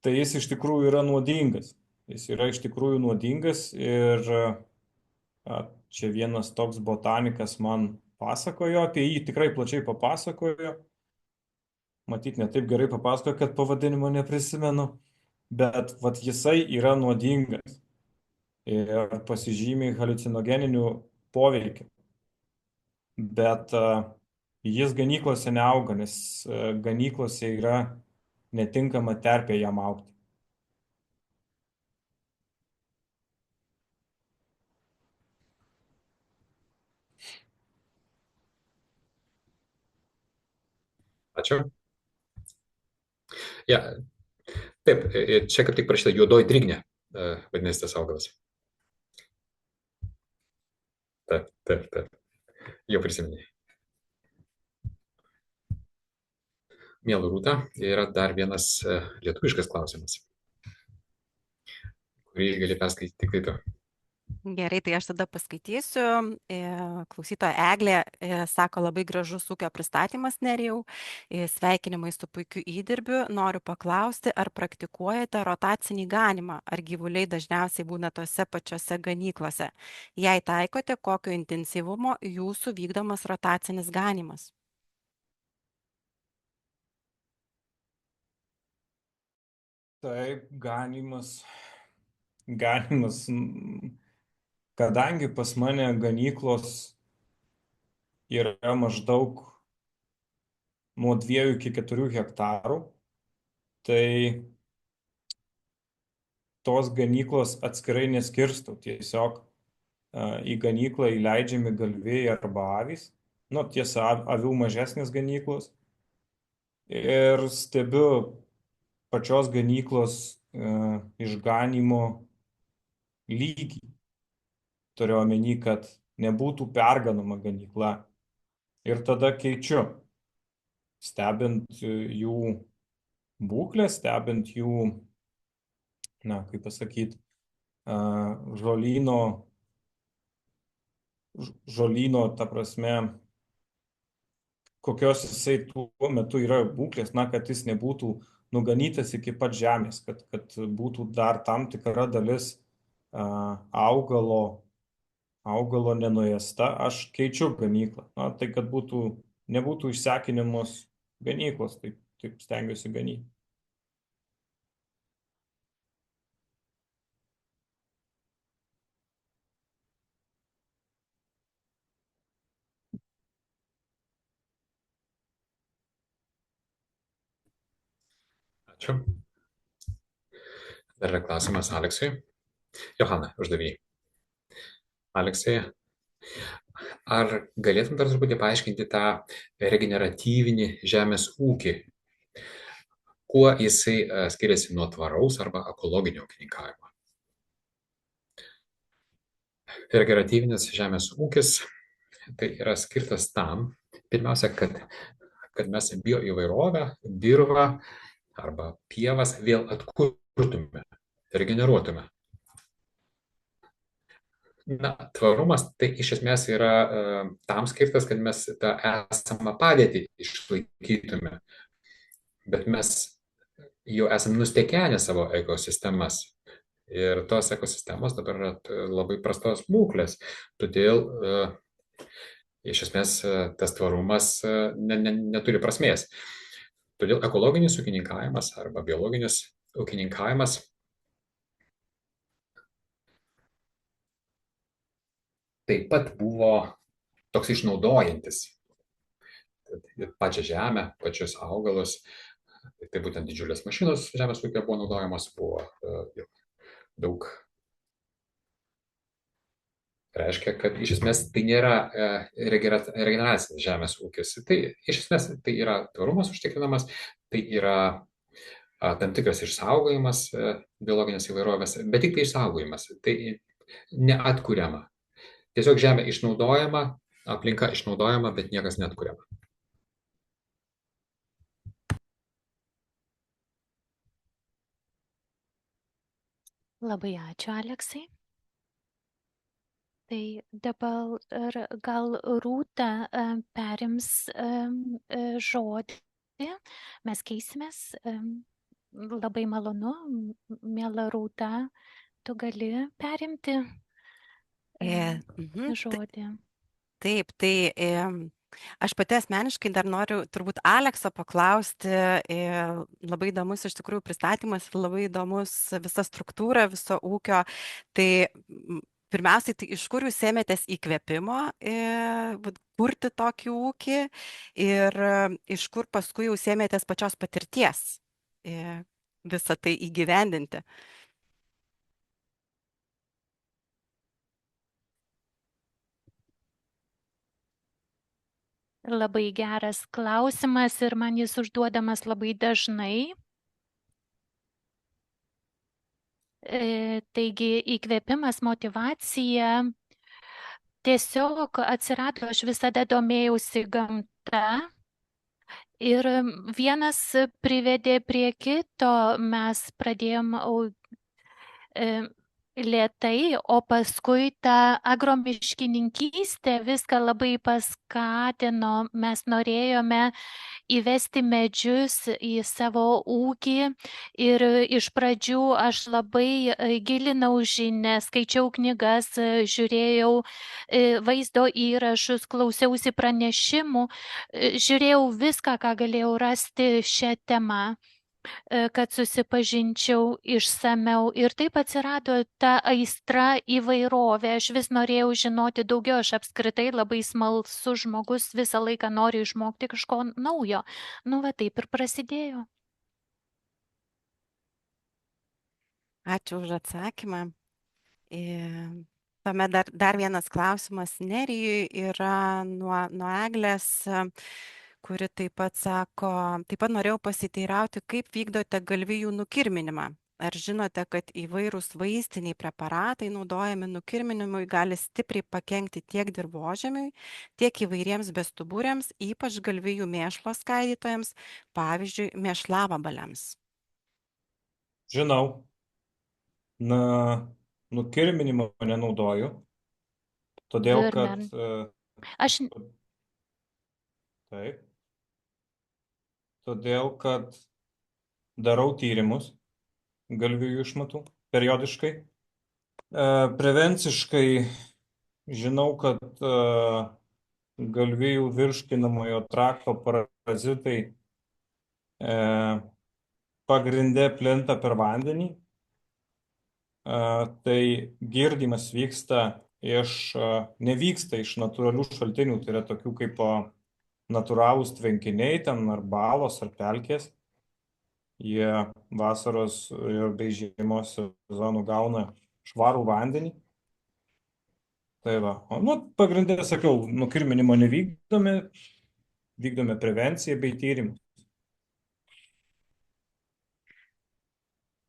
tai jis iš tikrųjų yra nuodingas. Jis yra iš tikrųjų nuodingas ir čia vienas toks botanikas man pasakojo, apie jį tikrai plačiai papasakojo. Matyt, ne taip gerai papasakojo, kad pavadinimo neprisimenu, bet vat jisai yra nuodingas ir pasižymi haliucinogeninių poveikių. Bet jis ganyklose neauga, nes ganyklose yra netinkama terpė jam augti. Ačiū. Ja, taip, čia kaip tik parašyta juodoji drignė, vadinasi tas augalas. Taip. Jau prisiminė. Miela Rūta, yra dar vienas lietuviškas klausimas, kurį gali perskaityti kaip tu. Gerai, tai aš tada paskaitysiu. Klausytoja Eglė sako, labai gražus ūkio pristatymas, Nerijau. Sveikinimai su puikiu įdirbiu. Noriu paklausti, ar praktikuojate rotacinį ganymą, ar gyvuliai dažniausiai būna tose pačiose ganyklose. Jei taikote, kokio intensyvumo jūsų vykdomas rotacinis ganymas? Taip, ganymas, kadangi pas mane ganyklos yra maždaug nuo 2 iki 4 hektarų, tai tos ganyklos atskirai neskirstau, tiesiog į ganyklą įleidžiami galvėjai arba avys, tiesa, avių mažesnės ganyklos, ir stebiu pačios ganyklos išganymo lygį. Turiu omeny, kad nebūtų perganoma ganykla. Ir tada keičiu, stebint jų būklę, stebint jų, kaip pasakyti, žolyno, ta prasme, kokios jisai tuo metu yra būklės, kad jis nebūtų nuganytas iki pat žemės, kad būtų dar tam tikra dalis augalo nenuėsta, aš keičiu ganyklą. Tai kad nebūtų išsekinimos ganyklos, taip stengiuosi ganyti. Ačiū. Dar yra klausimas Aleksui. Johana, uždavėjai. Aleksai, ar galėtum dar truputį paaiškinti tą regeneratyvinį žemės ūkį? Kuo jisai skiriasi nuo tvaraus arba ekologinio ūkininkavimo? Regeneratyvinis žemės ūkis tai yra skirtas tam, pirmiausia, kad mes bioįvairovę, dirvą arba pievas vėl atkurtume, regeneruotume. Tvarumas tai iš esmės yra tam skirtas, kad mes tą esamą padėtį išlaikytume, bet mes jau esame nustekenę savo ekosistemas ir tos ekosistemos dabar yra labai prastos būklės, todėl iš esmės tas tvarumas neturi prasmės. Todėl ekologinis ūkininkavimas arba biologinis ūkininkavimas taip pat buvo toks išnaudojantis pačią žemę, pačius augalus. Tai būtent didžiulės mašinos žemės ūkio buvo naudojamos, buvo daug. Reiškia, kad iš esmės tai nėra regeneracinis žemės ūkis. Tai iš esmės tai yra tvarumas užtikrinamas, tai yra tam tikras išsaugojimas biologinės įvairovės, bet tik tai išsaugojimas, tai neatkuriama. Tiesiog žemė išnaudojama, aplinka išnaudojama, bet niekas neatkuriama. Labai ačiū, Aleksai. Tai dabar gal Rūta perims žodį. Mes keisimės. Labai malonu, miela Rūta, tu gali perimti žodį. Taip, tai aš pati asmeniškai dar noriu turbūt Alekso paklausti. Labai įdomus iš tikrųjų pristatymas ir labai įdomus visa struktūra viso ūkio. Tai pirmiausiai, tai iš kur jūs ėmėtės įkvėpimo kurti tokį ūkį ir iš kur paskui jūs ėmėtės pačios patirties visą tai įgyvendinti? Labai geras klausimas ir man jis užduodamas labai dažnai. Taigi įkvėpimas, motyvacija tiesiog atsirado, aš visada domėjausi gamta ir vienas privedė prie kito, mes pradėjom lėtai, o paskui ta agromiškininkystė viską labai paskatino. Mes norėjome įvesti medžius į savo ūkį ir iš pradžių aš labai gilinau žinias, skaičiau knygas, žiūrėjau vaizdo įrašus, klausiausi pranešimų, žiūrėjau viską, ką galėjau rasti šią temą, kad susipažinčiau išsameu ir taip atsirado ta aistra įvairovė. Aš vis norėjau žinoti daugiau, aš apskritai labai smalsus žmogus, visą laiką noriu išmokti kažko naujo. Nu va taip ir prasidėjo. Ačiū už atsakymą. Tuomet dar vienas klausimas Nerijui yra nuo Eglės, kuri taip pat sako, taip pat norėjau pasiteirauti, kaip vykdote galvijų nukirminimą. Ar žinote, kad įvairūs vaistiniai preparatai naudojami nukirminimui gali stipriai pakenkti tiek dirvožemiui, tiek įvairiems bestuburiams, ypač galvijų mėšlo skaidytojams, pavyzdžiui, mėšlavabaliams? Žinau. Nukirminimo nenaudoju, todėl kad... Aš... Taip. Todėl kad darau tyrimus galvijų išmatų periodiškai. Prevenciškai žinau, kad galvijų virškinamojo trakto parazitai pagrinde plinta per vandenį. Tai girdymas nevyksta iš natūralių šaltinių, tai yra tokių kaip natūralūs tvenkiniai, ten ar balos, ar pelkės. Jie vasaros bei žiemos sezonų gauna švarų vandenį. Tai va, pagrindė, sakiau, nukirminimo nevykdome, vykdome prevenciją bei tyrimus.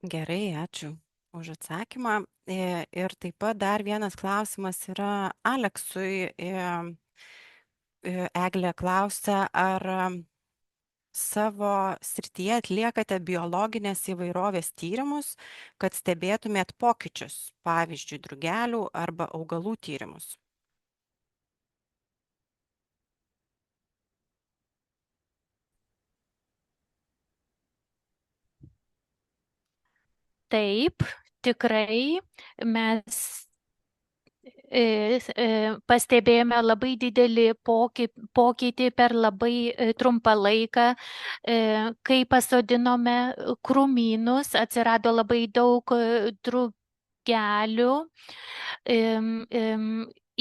Gerai, ačiū už atsakymą. Ir taip pat dar vienas klausimas yra Aleksui. Eglė klausia, ar savo srityje atliekate biologinės įvairovės tyrimus, kad stebėtumėt pokyčius, pavyzdžiui, drugelių arba augalų tyrimus? Taip, tikrai mes pastebėjome labai didelį pokytį per labai trumpą laiką. Kai pasodinome krūmynus, atsirado labai daug drugelių,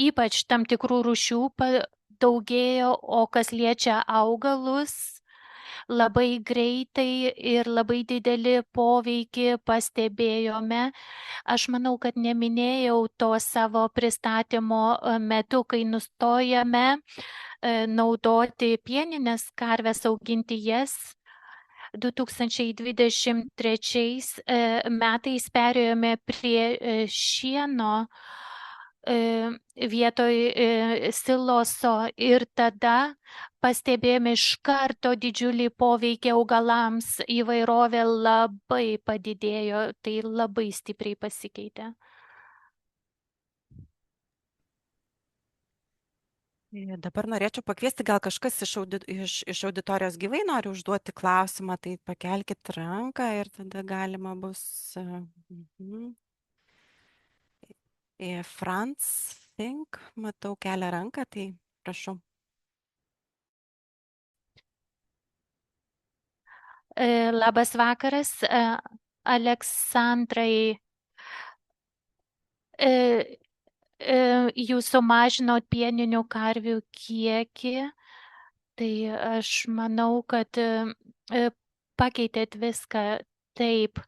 ypač tam tikrų rūšių daugėjo, o kas liečia augalus, labai greitai ir labai didelį poveikį pastebėjome. Aš manau, kad neminėjau to savo pristatymo metu, kai nustojame naudoti pieninės karves, auginti jas. 2023 metais perėjome prie šieno vietoj siloso ir tada pastebėjome iš karto didžiulį poveikį augalams, įvairovė labai padidėjo, tai labai stipriai pasikeitė. Dabar norėčiau pakviesti, gal kažkas iš auditorijos gyvai nori užduoti klausimą, tai pakelkit ranką ir tada galima bus. Franz Fink, matau kelia ranką, tai prašau. Labas vakaras, Aleksandrai. Jūs sumažinot pieninių karvių kiekį, tai aš manau, kad pakeitėt viską taip.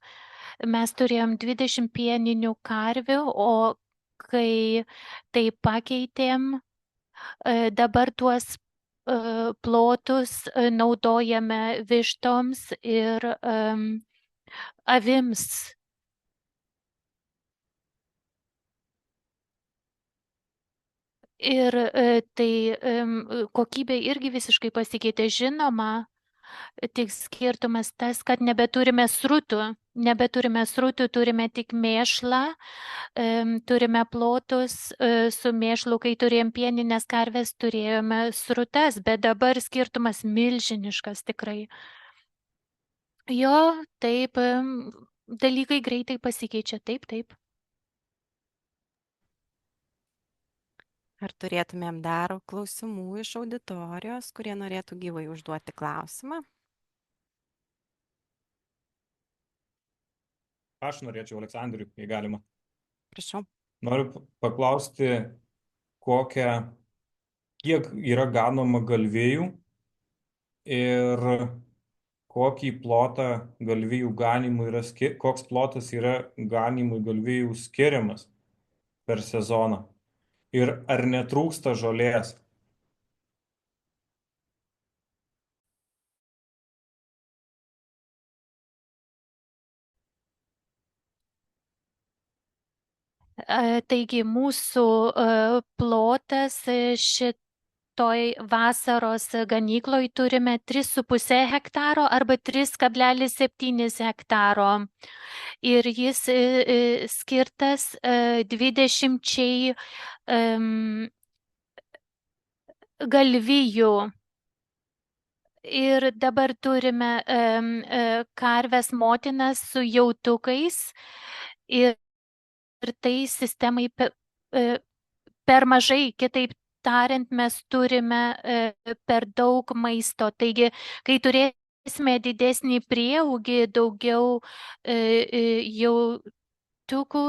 Mes turėjom 20 pieninių karvių, o kai tai pakeitėm, dabar tuos plotus naudojame vištoms ir avims. Ir tai kokybė irgi visiškai pasikeitė, žinoma, tik skirtumas tas, kad nebeturime srutų, turime tik mėšlą, turime plotus su mėšlu, kai turėjom pieninės karves, turėjome srutas, bet dabar skirtumas milžiniškas tikrai. Jo, taip, dalykai greitai pasikeičia, taip. Ar turėtumėm dar klausimų iš auditorijos, kurie norėtų gyvai užduoti klausimą? Aš norėčiau Aleksandriui, jei galima. Prašau. Noriu paklausti, kiek yra ganoma galvijų ir kokį plotą galvijų ganimui koks plotas yra ganimui galvijų skiriamas per sezoną. Ir ar netrūksta žolės? Taigi mūsų plotas šitoj vasaros ganykloj turime 3,5 hektaro arba 3,7 hektaro. Ir jis skirtas 20 galvijų. Ir dabar turime karves motinas su jautukais ir tai sistemai per mažai, kitaip tariant, mes turime per daug maisto. Taigi, kai turėsime didesnį prieaugį, daugiau jautukų,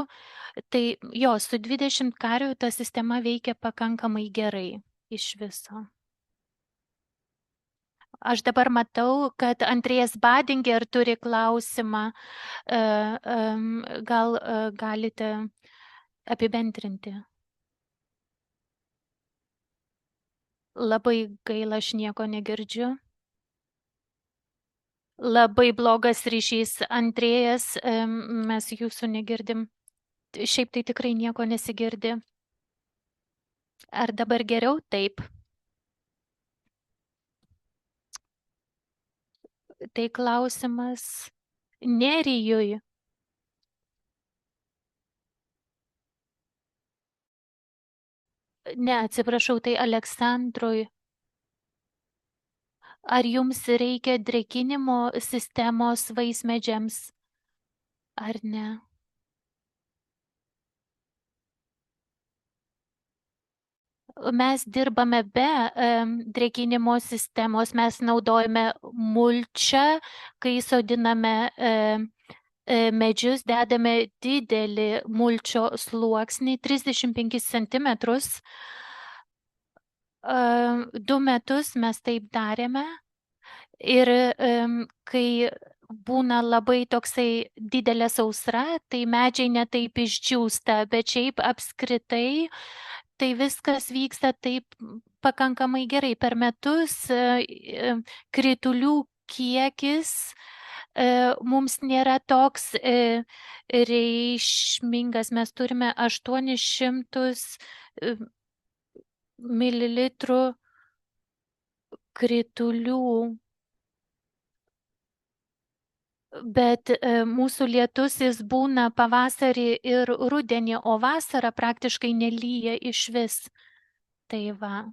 tai jo, su 20 karvių ta sistema veikia pakankamai gerai iš viso. Aš dabar matau, kad Andrėjas Badinger turi klausimą. Gal galite apibendrinti? Labai gaila, aš nieko negirdžiu. Labai blogas ryšys, Andrėjas, mes jūsų negirdim. Šiaip tai tikrai nieko nesigirdi. Ar dabar geriau? Taip. Tai klausimas Nerijui. Ne, atsiprašau, tai Aleksandrui. Ar jums reikia drėkinimo sistemos vaismedžiams, ar ne? mes dirbame be drėkinimo sistemos, mes naudojame mulčią, kai sodiname medžius, dedame didelį mulčio sluoksnį, 35 cm. 2 metus mes taip darėme ir kai būna labai toksai didelė sausra, tai medžiai netaip išdžiūsta, bet šiaip apskritai tai viskas vyksta taip pakankamai gerai. Per metus kritulių kiekis mums nėra toks reikšmingas. Mes turime 800 mililitrų kritulių, bet mūsų lietusis būna pavasarį ir rudenį, o vasarą praktiškai nelyja išvis. Tai va.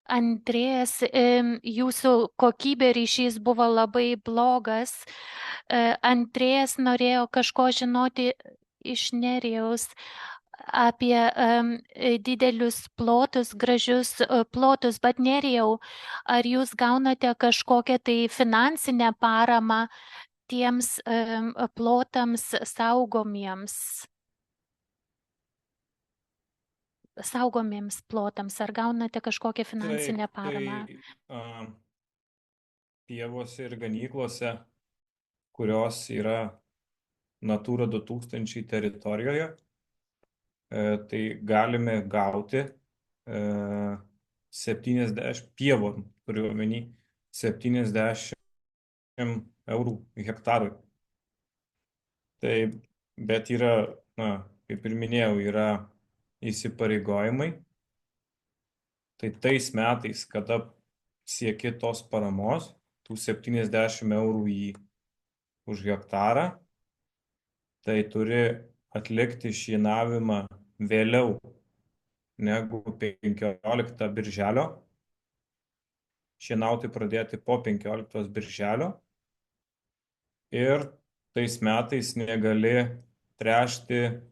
Andrėjas, jūsų kokybė ryšys buvo labai blogas. Andrėjas norėjo kažko žinoti iš Nerijaus apie didelius plotus, gražius plotus, bet Nerijau, ar jūs gaunate kažkokią tai finansinę paramą tiems plotams saugomiems plotams, ar gaunate kažkokią finansinę paramą? Pievose ir ganyklose, kurios yra Natūra 2000 teritorijoje, tai galime gauti 70 pievom, turiu omeny, 70 eurų hektarui. Tai, bet yra, kaip ir minėjau, yra įsipareigojimai. Tai tais metais, kada sieki tos paramos, tų 70 eurų už hektarą, tai turi atlikti šienavimą vėliau negu 15 birželio. Šienauti pradėti po 15 birželio. Ir tais metais negali tręšti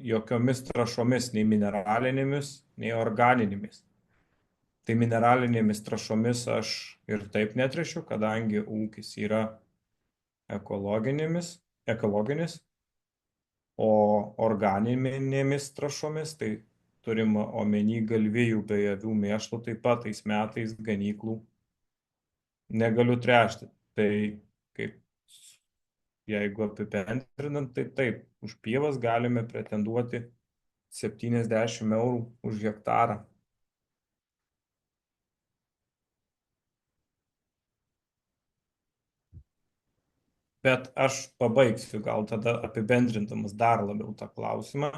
jokiomis trąšomis, nei mineralinėmis, nei organinėmis. Tai mineralinėmis trąšomis aš ir taip netrešiu, kadangi ūkis yra ekologinis, o organinėmis trąšomis, tai turime omeny galvijų bei avių mėšlo, taip pat tais metais ganyklų negaliu tręšti. Tai kaip, jeigu apibendrinant, tai taip, už pievas galime pretenduoti 70 eurų už hektarą. Bet aš pabaigsiu gal tada apibendrindamas dar labiau tą klausimą.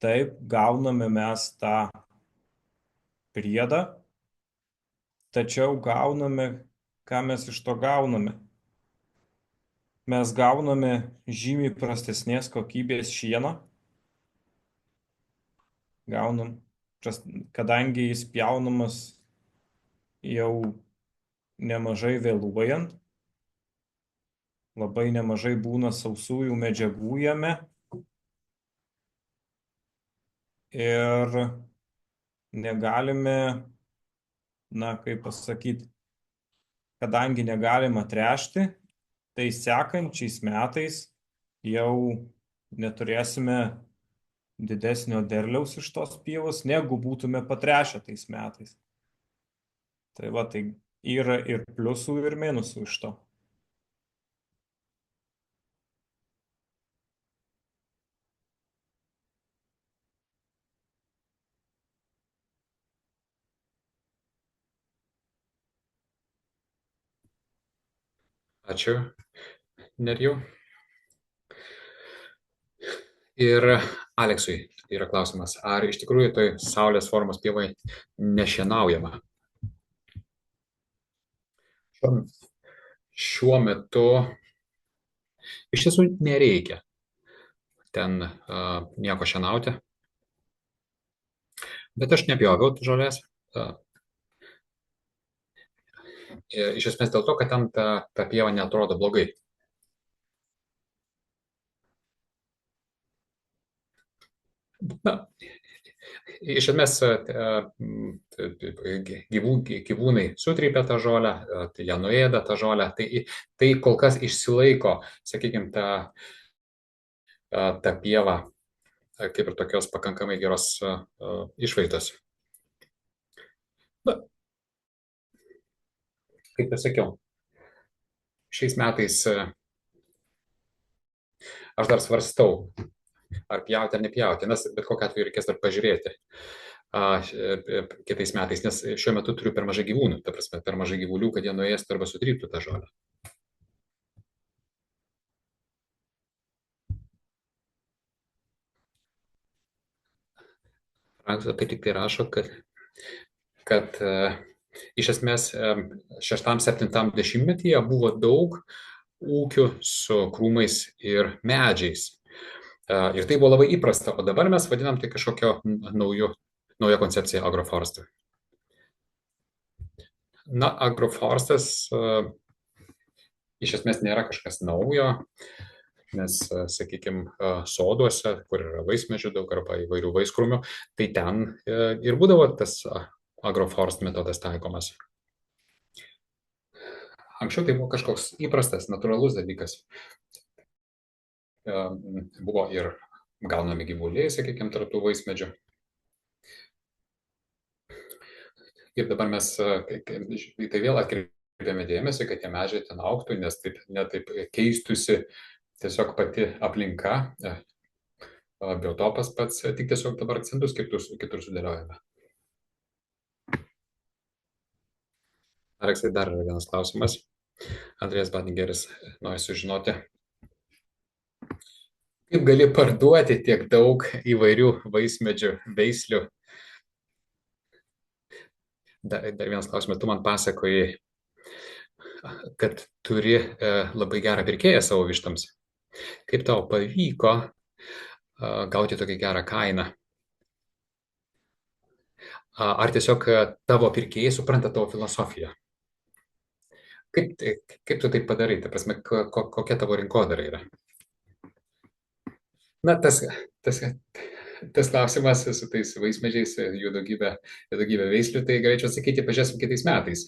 Taip, gauname mes tą priedą, tačiau gauname, ką mes iš to gauname. Mes gauname žymiai prastesnės kokybės šieną. Kadangi jis pjaunamas jau nemažai vėluojant, labai nemažai būna sausųjų medžiagų jame ir negalime, kaip pasakyti, kadangi negalima tręšti, tai sekančiais metais jau neturėsime didesnio derliaus iš tos pievos, negu būtume patręšę tais metais. Tai va, tai yra ir pliusų, ir minusų iš to. Ačiū, Nerijau. Ir Aleksui yra klausimas, ar iš tikrųjų toj saulės formos pievai nešienaujama? Šiuo metu iš tiesų nereikia ten nieko šienauti, bet aš nepjoviau žolės. iš esmės dėl to, kad ten ta pieva neatrodo blogai. Na, iš esmės gyvūnai sutrypia tą žolę, ją nuėda tą žolę, tai kol kas išsilaiko, sakykime, ta pieva kaip ir tokios pakankamai geros išvaizdos. Na, kaip ir sakiau, šiais metais aš dar svarstau, ar pjauti ar nepjauti, nes bet kokiu atveju reikės dar pažiūrėti kitais metais, nes šiuo metu turiu per mažai gyvūnų, ta prasme, per mažai gyvulių, kad jie nuėstų arba sutryptų tą žolę. Frankas tai tik tai rašo, kad iš esmės 6-7 dešimtmetyje buvo daug ūkių su krūmais ir medžiais. Ir tai buvo labai įprasta, o dabar mes vadinam tai kažkokio nauja koncepcija agroforestui. Na, agroforestas iš esmės nėra kažkas naujo, nes, sakykime, soduose, kur yra vaismedžių daug arba įvairių vaiskrūmių, tai ten ir būdavo tas agroforest metodas taikomas. Anksčiau tai buvo kažkoks įprastas, natūralus dalykas. Buvo ir gaunami gyvuliai, sakykime, tarp tų vaismedžių. Ir dabar mes tai vėl atkreipiame dėmesį, kad tie medžiai ten augtų, nes netaip keistusi tiesiog pati aplinka, biotopas pats, tik tiesiog dabar akcentus kitur sudėliojame. Aleksai, dar yra vienas klausimas. Andrėjas Badingeris nori sužinoti, kaip gali parduoti tiek daug įvairių vaismedžių veislių? Dar vienas klausimas, tu man pasakojai, kad turi labai gerą pirkėją savo vištams. Kaip tau pavyko gauti tokią gerą kainą? Ar tiesiog tavo pirkėjai supranta tavo filosofiją? Kaip tu tai padarai? Ta prasme, kokia tavo rinkodara yra? Na, tas klausimas su tais vaismedžiais, jų daugybė veislių, tai galėčiau atsakyti, pažiūrėsim kitais metais.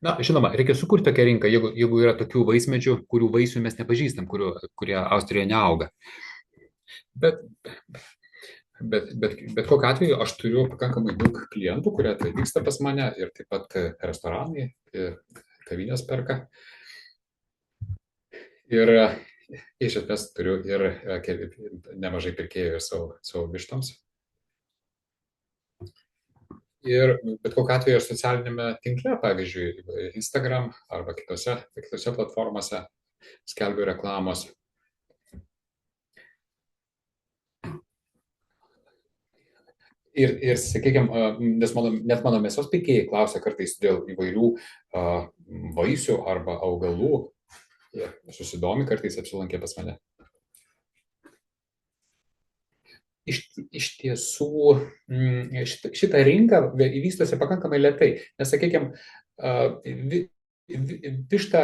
Na, žinoma, reikia sukurti tokią rinką, jeigu yra tokių vaismedžių, kurių vaisių mes nepažįstam, kurie Austrijoje neauga. Bet kokiu atveju aš turiu pakankamai daug klientų, kurie atvyksta pas mane ir taip pat restoranai, kavinės perka. Ir iš esmės turiu ir nemažai pirkėjų savo vištams. Ir bet kokiu atveju aš socialinėme tinkle, pavyzdžiui, Instagram arba kitose platformose skelbiu reklamos. Ir sakykime, nes net mano mėsos pirkėjai klausia kartais dėl įvairių vaisių arba augalų. Jie susidomi, kartais apsilankė pas mane. Iš tiesų, šitą rinką vystosi pakankamai lėtai, nes, sakykime, vištą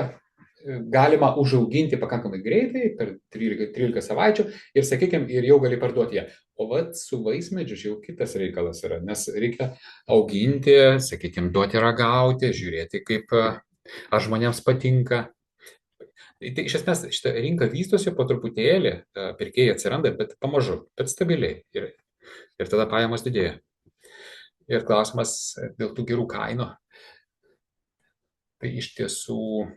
galima užauginti pakankamai greitai, per 13 savaičių ir, sakykime, ir jau gali parduoti ją. O vat su vaismedžiu jau kitas reikalas yra, nes reikia auginti, sakykime, duoti ragauti, žiūrėti, kaip ar žmonėms patinka. Tai iš esmės šitą rinką vystosi po truputėlį, pirkėjai atsiranda, bet pamažu, bet stabiliai. Ir tada pajamos didėja. Ir klausimas dėl tų gerų kainų. Tai iš tiesų,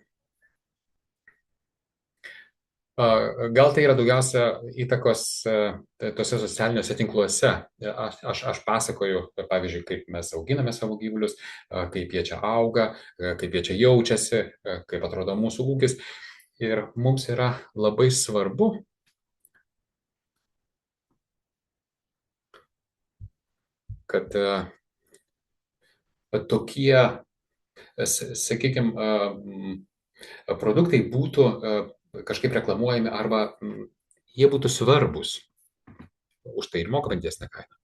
gal tai yra daugiausia įtakos tose socialiniuose tinkluose. Aš pasakoju, pavyzdžiui, kaip mes auginame savo gyvulius, kaip jie čia auga, kaip jie čia jaučiasi, kaip atrodo mūsų ūkis. Ir mums yra labai svarbu, kad tokie, sakykime, produktai būtų kažkaip reklamuojami arba jie būtų svarbus. Už tai ir mokame didesnę kainą.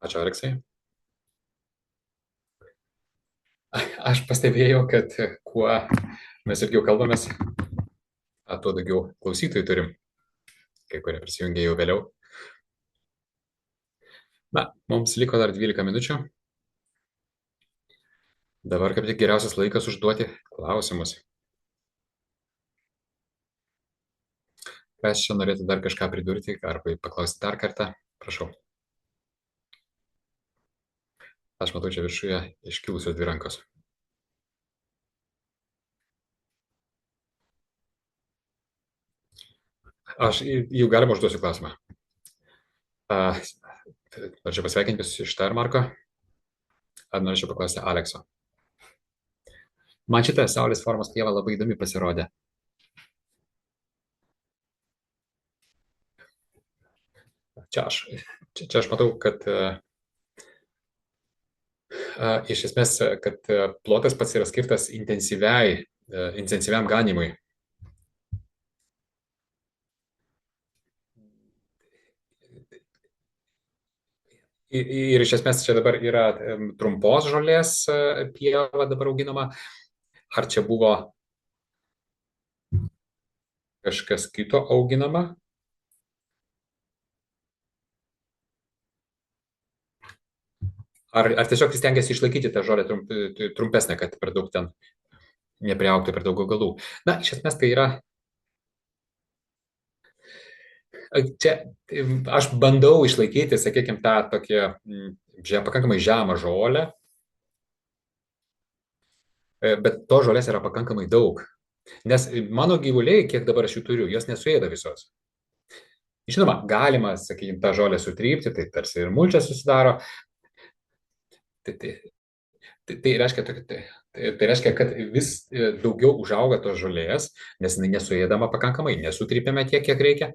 Ačiū, Aleksai. Aš pastebėjau, kad kuo mes ilgiau kalbamės, tuo daugiau klausytojų turim, kai kurie prisijungė jau vėliau. Na, mums liko dar 12 minučių. Dabar kaip tik geriausias laikas užduoti klausimus. Kas čia norėtų dar kažką pridurti arba paklausti dar kartą? Prašau. Aš matau čia viršuje iškilusios 2 rankos. Aš jau galima užduosiu klausimą. Norėčiau pasveikinti visus iš Steiermarko. Ar norėčiau paklausti Alekso? Man šitą Saulės formos pieva labai įdomi pasirodė. Čia aš matau, kad iš esmės, kad plotas pats yra skirtas intensyviam ganymui. Ir iš esmės čia dabar yra trumpos žolės pieva dabar auginama. Ar čia buvo kažkas kito auginama? Ar tiesiog stengiasi išlaikyti tą žolę trumpesnę, kad per daug ten nepriaugtų per daug augalų? Na, iš esmės tai yra... Čia aš bandau išlaikyti, sakykime, tą tokią pakankamai žemą žolę, bet to žolės yra pakankamai daug. Nes mano gyvuliai, kiek dabar aš jų turiu, jos nesuėda visos. Žinoma, galima, sakykime, tą žolę sutrypti, tai tarsi ir mulčia susidaro. Tai reiškia, kad vis daugiau užauga tos žolės, nes jinai nesuėdama pakankamai, nesutrypiame tiek, kiek reikia.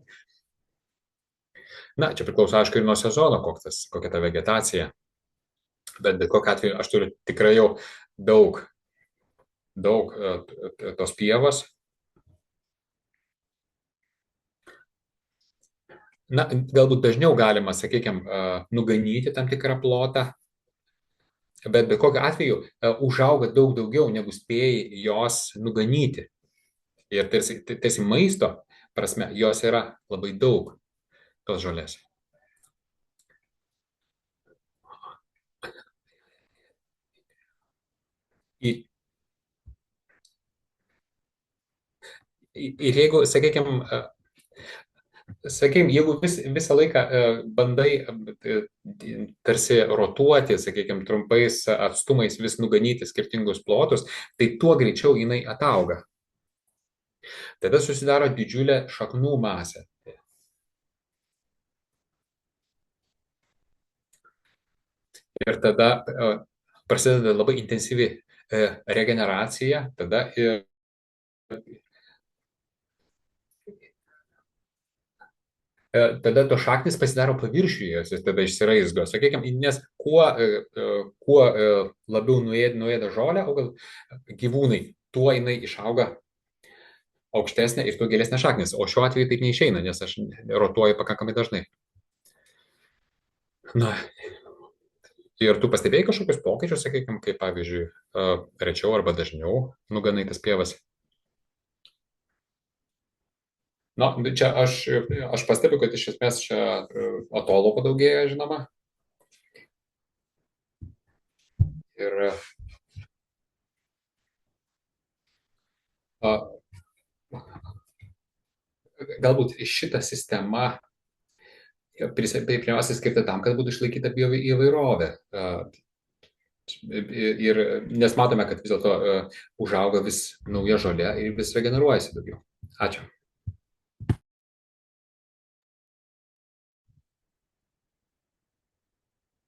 Na, čia priklauso, aišku, ir nuo sezono, kokia ta vegetacija. Bet kokiu atveju aš turiu tikrai jau daug tos pievos. Na, galbūt dažniau galima, sakykime, nuganyti tam tikrą plotą, bet kokiu atveju užauga daug daugiau, negu spėjai jos nuganyti. Ir tarsi maisto prasme, jos yra labai daug. Tos žolės. Ir jeigu, sakykime, jeigu visą laiką bandai tarsi rotuoti, sakykime, trumpais atstumais vis nuganyti skirtingus plotus, tai tuo greičiau jinai atauga. Tada susidaro didžiulė šaknų masė. Ir tada prasideda labai intensyvi regeneracija, tada to šaknis pasidaro paviršiuje, tada išsiraizgo. Sakykime, nes kuo labiau nuėda žolę gyvūnai, tuo jinai išauga aukštesnė ir tuo gilesnė šaknis. O šiuo atveju taip neišeina, nes aš rotuoju pakankamai dažnai. Na, ir tu pastebėjai kažkokius pokyčius, sakykime, kaip pavyzdžiui, rečiau arba dažniau nuganai tas pievas? Na, čia aš pastebiu, kad iš esmės čia atolo padaugėja, žinoma. Ir galbūt šita sistema pirmiausia skirta tam, kad būtų išlaikyta bioįvairovė. Nes matome, kad vis dėlto užauga vis nauja žolė ir vis regeneruojasi daugiau. Ačiū.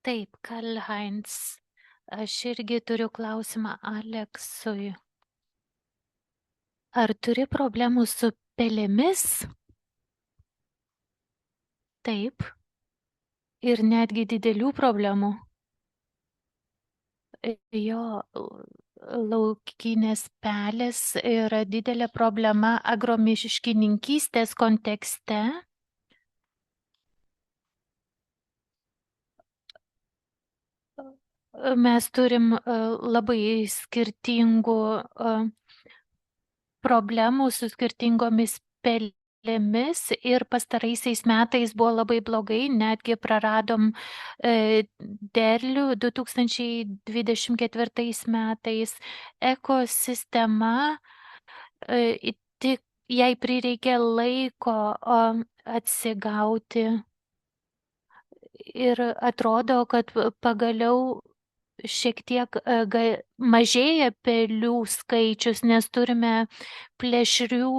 Taip, Karl-Heinz, aš irgi turiu klausimą Aleksui. Ar turi problemų su pelėmis? Taip. Ir netgi didelių problemų. Jo laukinės pelės yra didelė problema agromiškininkystės kontekste. mes turim labai skirtingų problemų su skirtingomis pelėmis ir pastaraisiais metais buvo labai blogai, netgi praradom derlių 2024 metais. Ekosistema tik jai prireikė laiko atsigauti ir atrodo, kad pagaliau šiek tiek mažėja pelių skaičius, nes turime plėšrių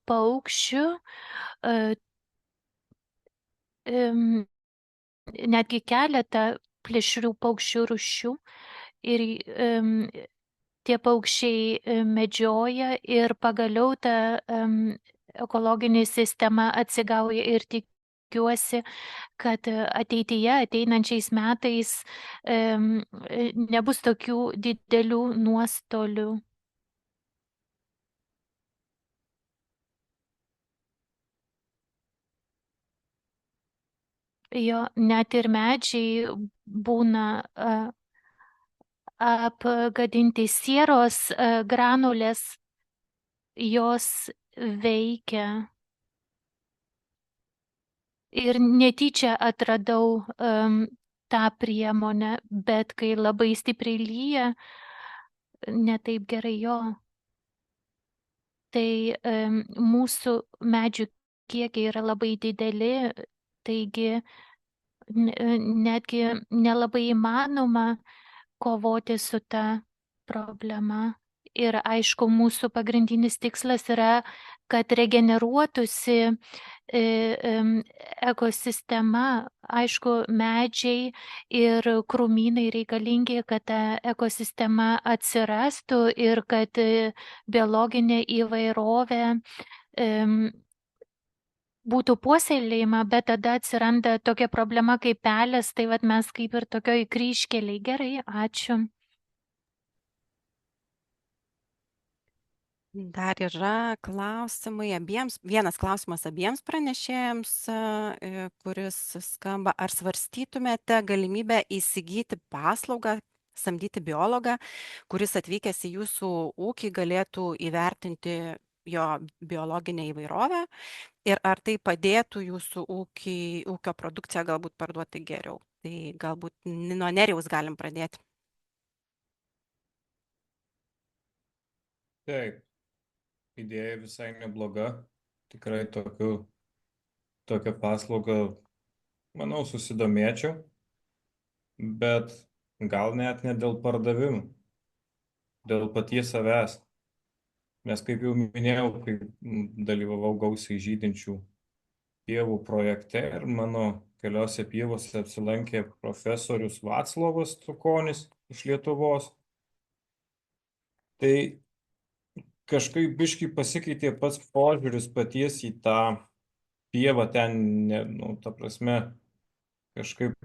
paukščių, netgi keletą plėšrių paukščių rūšių ir tie paukščiai medžioja ir pagaliau ta ekologinė sistema atsigauja ir tikiuosi, kad ateityje, ateinančiais metais nebus tokių didelių nuostolių. Jo, net ir medžiai būna apgadinti sieros granulės, jos veikia. Ir netyčia atradau tą priemonę, bet kai labai stipriai lyja, netaip gerai jo. Tai mūsų medžių kiekiai yra labai dideli, taigi netgi nelabai įmanoma kovoti su ta problema. Ir aišku, mūsų pagrindinis tikslas yra, kad regeneruotųsi ekosistema. Aišku, medžiai ir krūmynai reikalingi, kad ta ekosistema atsirastų ir kad biologinė įvairovė būtų puoselėjama, bet tada atsiranda tokia problema kaip pelės, tai vat mes kaip ir tokioj kryžkelėj. Gerai, ačiū. Dar yra klausimai abiems, vienas klausimas abiems pranešėjams, kuris skamba, ar svarstytumėte galimybę įsigyti paslaugą, samdyti biologą, kuris atvykęs į jūsų ūkį galėtų įvertinti jo biologinę įvairovę ir ar tai padėtų jūsų ūkio produkciją galbūt parduoti geriau. Tai galbūt nuo Nerijaus galim pradėti. Taip, idėja visai nebloga. Tikrai tokią paslaugą, manau, susidomėčiau, bet gal net ne dėl pardavimų, dėl paties savęs. Nes kaip jau minėjau, kai dalyvavau gausiai žydinčių pievų projekte ir mano keliose pievose apsilankė profesorius Vaclovas Tukonis iš Lietuvos, tai kažkaip biškai pasikeitė pats požiūris paties į tą pievą, ten, ta prasme, kažkaip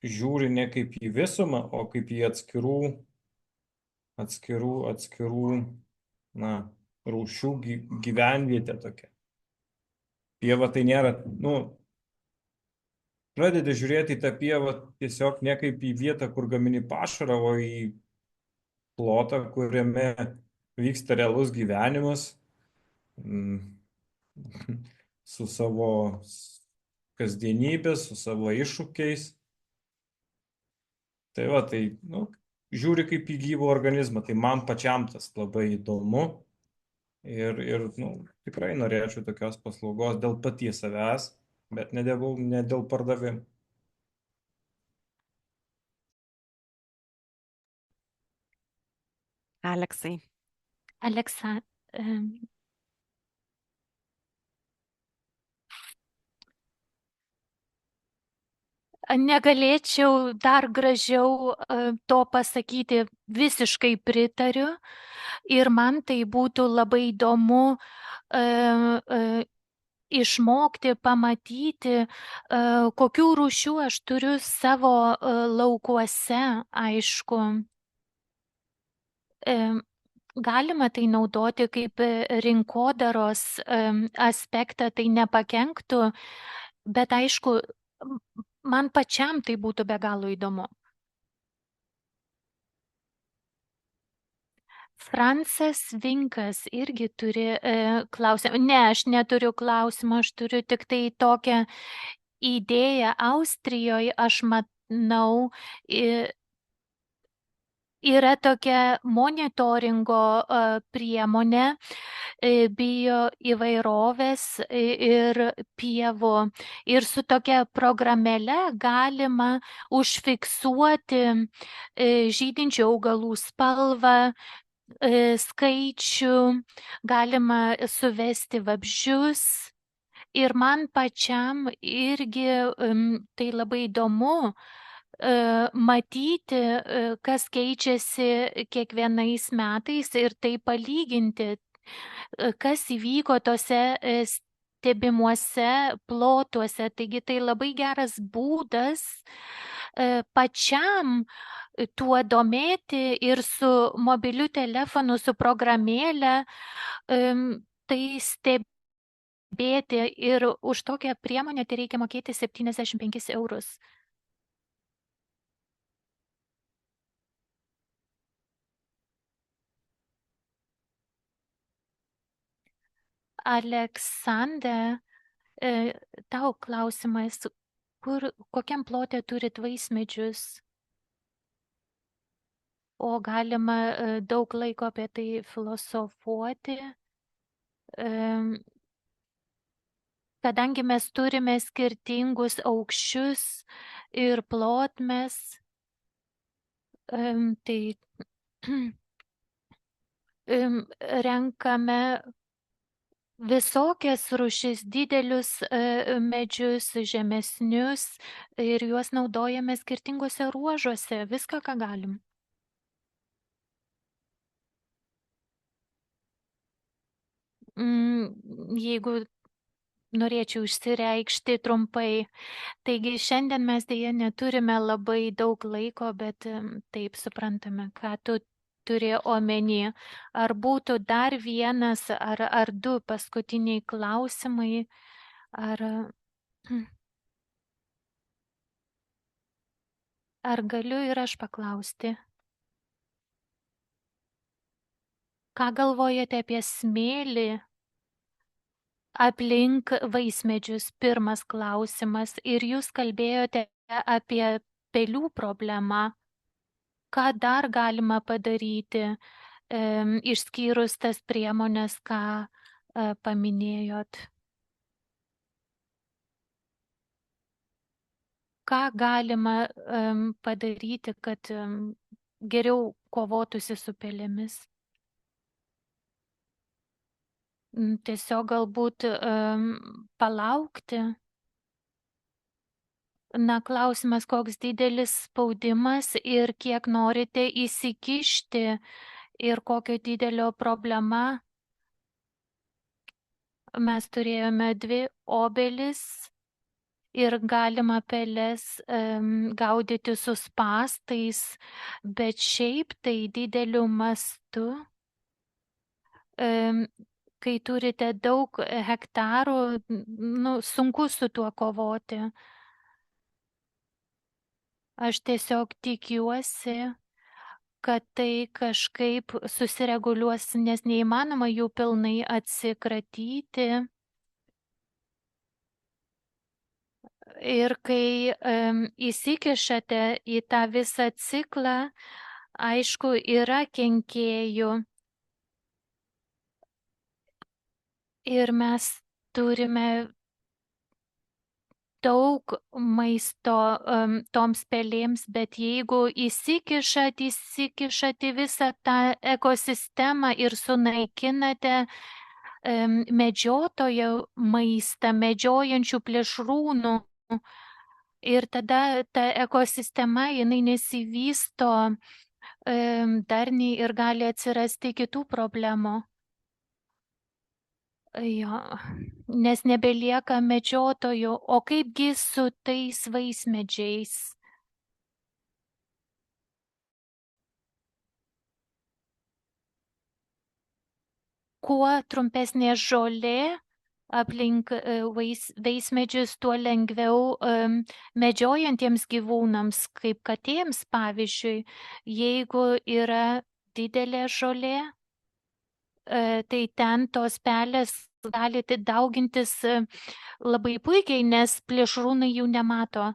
žiūri ne kaip į visumą, o kaip į atskirų rūšių gyvenvietę tokia. Pieva tai nėra, pradedi žiūrėti į tą pievą tiesiog ne kaip į vietą, kur gamini pašarą, o į plotą, kuriame vyksta realus gyvenimas su savo kasdienybė, su savo iššūkiais. Tai va, tai, žiūri kaip į gyvą organizmą, tai man pačiam tas labai įdomu ir tikrai norėčiau tokios paslaugos dėl paties savęs, bet ne dėl pardavimų. Aleksai. Aleksa, negalėčiau dar gražiau to pasakyti, visiškai pritariu ir man tai būtų labai įdomu išmokti, pamatyti, kokių rūšių aš turiu savo laukuose, aišku. Galima tai naudoti kaip rinkodaros aspektą, tai nepakenktų, bet aišku, man pačiam tai būtų be galo įdomu. Francas Vinkas irgi turi klausimą. Ne, aš neturiu klausimą, aš turiu tik tai tokią idėją. Austrijoje, aš manau, yra tokia monitoringo priemonė bio įvairovės ir pievų. Ir su tokia programėle galima užfiksuoti žydinčių augalų spalvą, skaičių, galima suvesti vabzdžius. Ir man pačiam irgi tai labai įdomu matyti, kas keičiasi kiekvienais metais ir tai palyginti, kas įvyko tose stebimuose plotuose. Taigi tai labai geras būdas pačiam tuo domėti ir su mobiliu telefonu, su programėle tai stebėti. Ir už tokią priemonę tai reikia mokėti 75 eurus. Aleksandra, tau klausimas, kokiam plote turit vaismedžius? O galima daug laiko apie tai filosofuoti, kadangi mes turime skirtingus aukščius ir plotmes, tai renkame visokias rūšis, didelius medžius, žemesnius, ir juos naudojame skirtingose ruožuose, viską, ką galim. Jeigu norėčiau išsireikšti trumpai, taigi šiandien mes dėja neturime labai daug laiko, bet taip suprantame, ką tu turi omeny. Ar būtų dar vienas ar du paskutiniai klausimai, ar galiu ir aš paklausti? Ką galvojate apie smėlį aplink vaismedžius? Pirmas klausimas. Ir jūs kalbėjote apie pelių problemą. Ką dar galima padaryti, išskyrus tas priemonės, ką paminėjot? Ką galima padaryti, kad geriau kovotųsi su pelėmis? Tiesiog galbūt palaukti. Na, klausimas, koks didelis spaudimas ir kiek norite įsikišti ir kokio didelio problema. Mes turėjome 2 obelis ir galima peles gaudyti su spąstais, bet šiaip tai dideliu mastu. Kai turite daug hektarų, sunku su tuo kovoti. Aš tiesiog tikiuosi, kad tai kažkaip susireguliuos, nes neįmanoma jų pilnai atsikratyti. Ir kai įsikišate į tą visą ciklą, aišku, yra kenkėjų. Ir mes turime daug maisto toms pelėms, bet jeigu įsikišat į visą tą ekosistemą ir sunaikinate medžiotojo maistą, medžiojančių plėšrūnų, ir tada ta ekosistema, jinai nesivysto darniai ir gali atsirasti kitų problemų. Jo, nes nebelieka medžiotojų. O kaipgi su tais vaismedžiais? Kuo trumpesnė žolė aplink vaismedžius, tuo lengviau medžiojantiems gyvūnams, kaip katėms pavyzdžiui, jeigu yra didelė žolė, tai ten tos pelės gali daugintis labai puikiai, nes plėšrūnai jų nemato.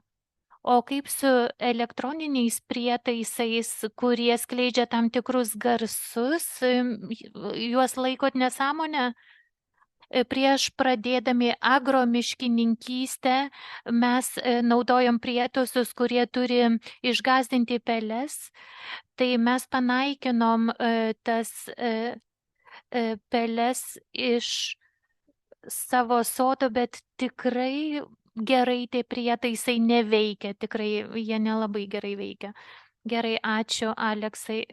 O kaip su elektroniniais prietaisais, kurie skleidžia tam tikrus garsus, juos laikot nesąmonę? Prieš pradėdami agromiškininkystę mes naudojom prietaisus, kurie turi išgąsdinti peles, tai mes panaikinom tas peles iš savo sodo, bet tikrai gerai tie prietaisai neveikia, tikrai jie nelabai gerai veikia. Gerai, ačiū, Aleksai.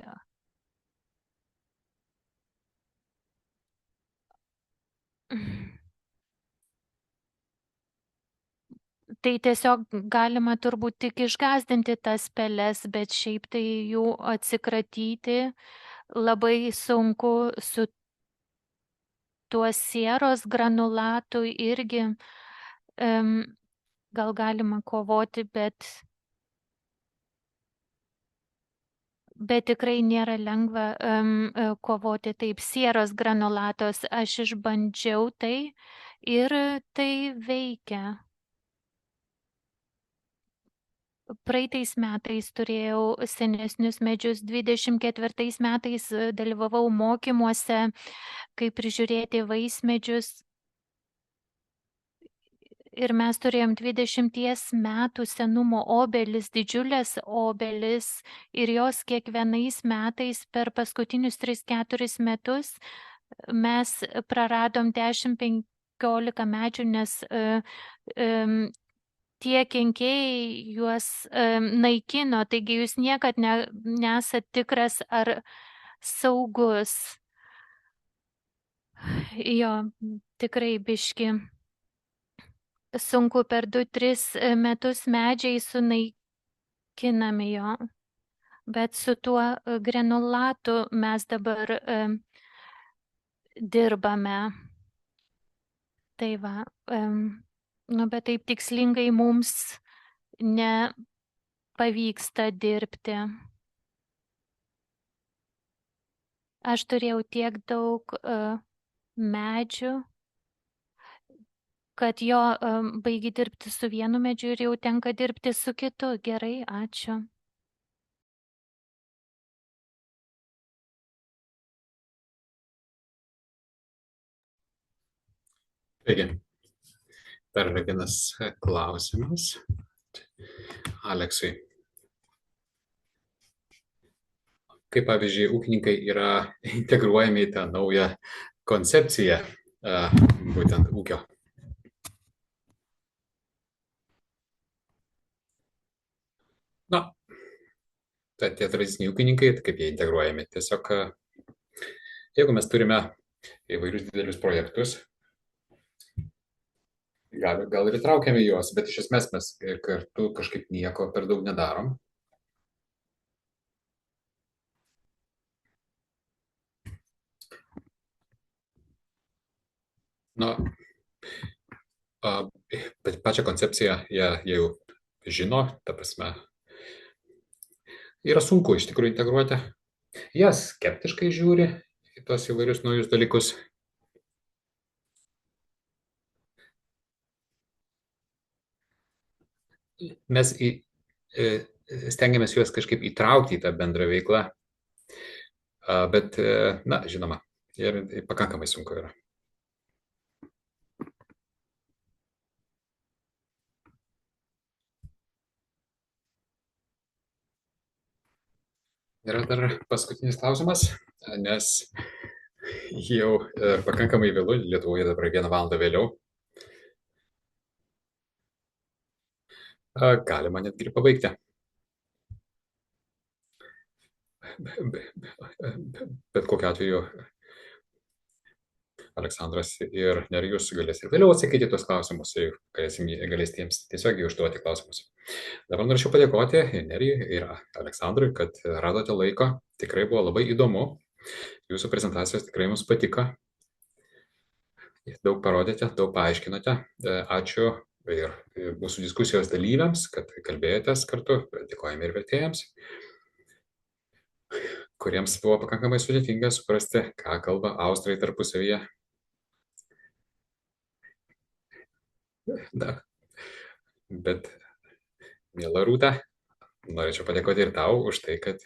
Tai tiesiog galima turbūt tik išgąsdinti tas peles, bet šiaip tai jų atsikratyti labai sunku su tuo sieros granulatu irgi. Gal galima kovoti, bet tikrai nėra lengva kovoti taip. Sieros granulatos aš išbandžiau tai ir tai veikia. Praeitais metais turėjau senesnius medžius, 24 metais dalyvavau mokymuose, kaip prižiūrėti vaismedžius. Ir mes turėjom 20 metų senumo obelis, didžiulės obelis, ir jos kiekvienais metais per paskutinius 3-4 metus mes praradom 10-15 medžių, nes tie kenkėjai juos naikino, taigi jūs niekad nesat tikras ar saugus. Jo, tikrai biški sunku, per 2-3 metus medžiai sunaikinami jo, bet su tuo granulatu mes dabar dirbame. Tai va, bet taip tikslingai mums nepavyksta dirbti. Aš turėjau tiek daug medžių, kad jo baigi dirbti su vienu medžiu ir jau tenka dirbti su kitu. Gerai, ačiū. Taigi, dar yra vienas klausimas Aleksui. Kaip, pavyzdžiui, ūkininkai yra integruojami į tą naują koncepciją būtent ūkio? Na, tai tie tradiciniai ūkininkai, kaip jie integruojami? Tiesiog, jeigu mes turime įvairius didelius projektus, gal ir įtraukiame juos, bet iš esmės mes kartu kažkaip nieko per daug nedarom. Na, bet pačią koncepciją jie jau žino, ta prasme, yra sunku iš tikrųjų integruoti. Jie skeptiškai žiūri į tos įvairius naujus dalykus. Mes stengiamės juos kažkaip įtraukti į tą bendrą veiklą, bet, na, žinoma, ir pakankamai sunku yra. Yra dar paskutinis klausimas, nes jau pakankamai vėlu, Lietuvoje dabar 1 valandą vėliau. Galima netgi ir pabaigti. Bet kokiu atveju Aleksandras ir Nerijus galės ir vėliau atsakyti tuos klausimus, galės jiems tiesiog užduoti klausimus. Dabar norėčiau padėkoti Nerijui ir Aleksandrui, kad radote laiko. Tikrai buvo labai įdomu. Jūsų prezentacijos tikrai mums patiko. Daug parodėte, daug paaiškinote. Ačiū ir mūsų diskusijos dalyviams, kad kalbėjotės kartu. Dėkojame ir vertėjams. kuriems buvo pakankamai sudėtinga suprasti, ką kalba austrai tarpusavyje. Na, bet, miela Rūta, norėčiau padėkoti ir tau už tai, kad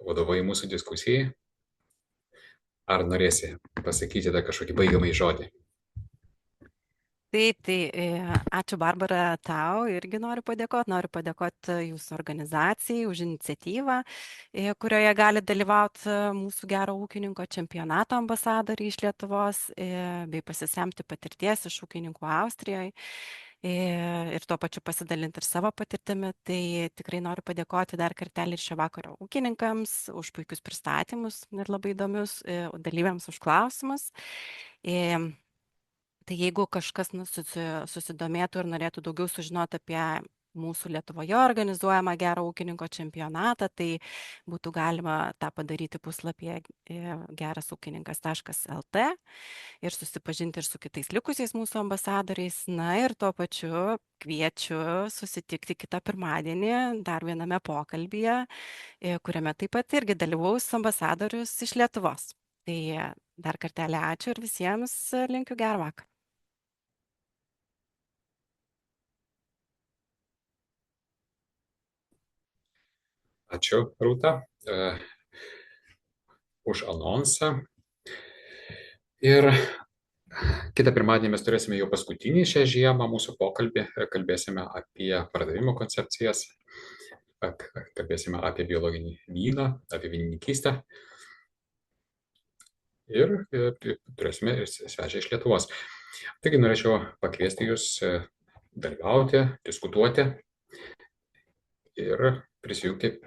vadovauji mūsų diskusijai. Ar norėsi pasakyti dar kažkokį baigiamąjį žodį? Taip, ačiū Barbara tau, irgi noriu padėkoti jūsų organizacijai už iniciatyvą, kurioje gali dalyvauti mūsų gero ūkininko čempionato ambasadoriai iš Lietuvos bei pasisemti patirties iš ūkininkų Austrijoje ir tuo pačiu pasidalinti ir savo patirtimi. Tai tikrai noriu padėkoti dar kartelį ir šio vakaro ūkininkams už puikius pristatymus ir labai įdomius, dalyviams už klausimus. Tai jeigu kažkas susidomėtų ir norėtų daugiau sužinoti apie mūsų Lietuvoje organizuojamą gero ūkininko čempionatą, tai būtų galima tą padaryti puslapyje gerasūkininkas.lt ir susipažinti ir su kitais likusiais mūsų ambasadoriais. Na ir tuo pačiu kviečiu susitikti kitą pirmadienį dar viename pokalbyje, kuriame taip pat irgi dalyvaus ambasadorius iš Lietuvos. Tai dar kartelį ačiū ir visiems linkiu gerą vakarą. Ačiū, Rūta, už anonsą. Ir kitą pirmadienį mes turėsime jau paskutinį šią žiemą mūsų pokalbį. Kalbėsime apie pardavimo koncepcijas, kalbėsime apie biologinį vyną, apie vynininkystę. Ir turėsime ir svečią iš Lietuvos. Taigi norėčiau pakviesti jūs dalyvauti, diskutuoti ir prisijungti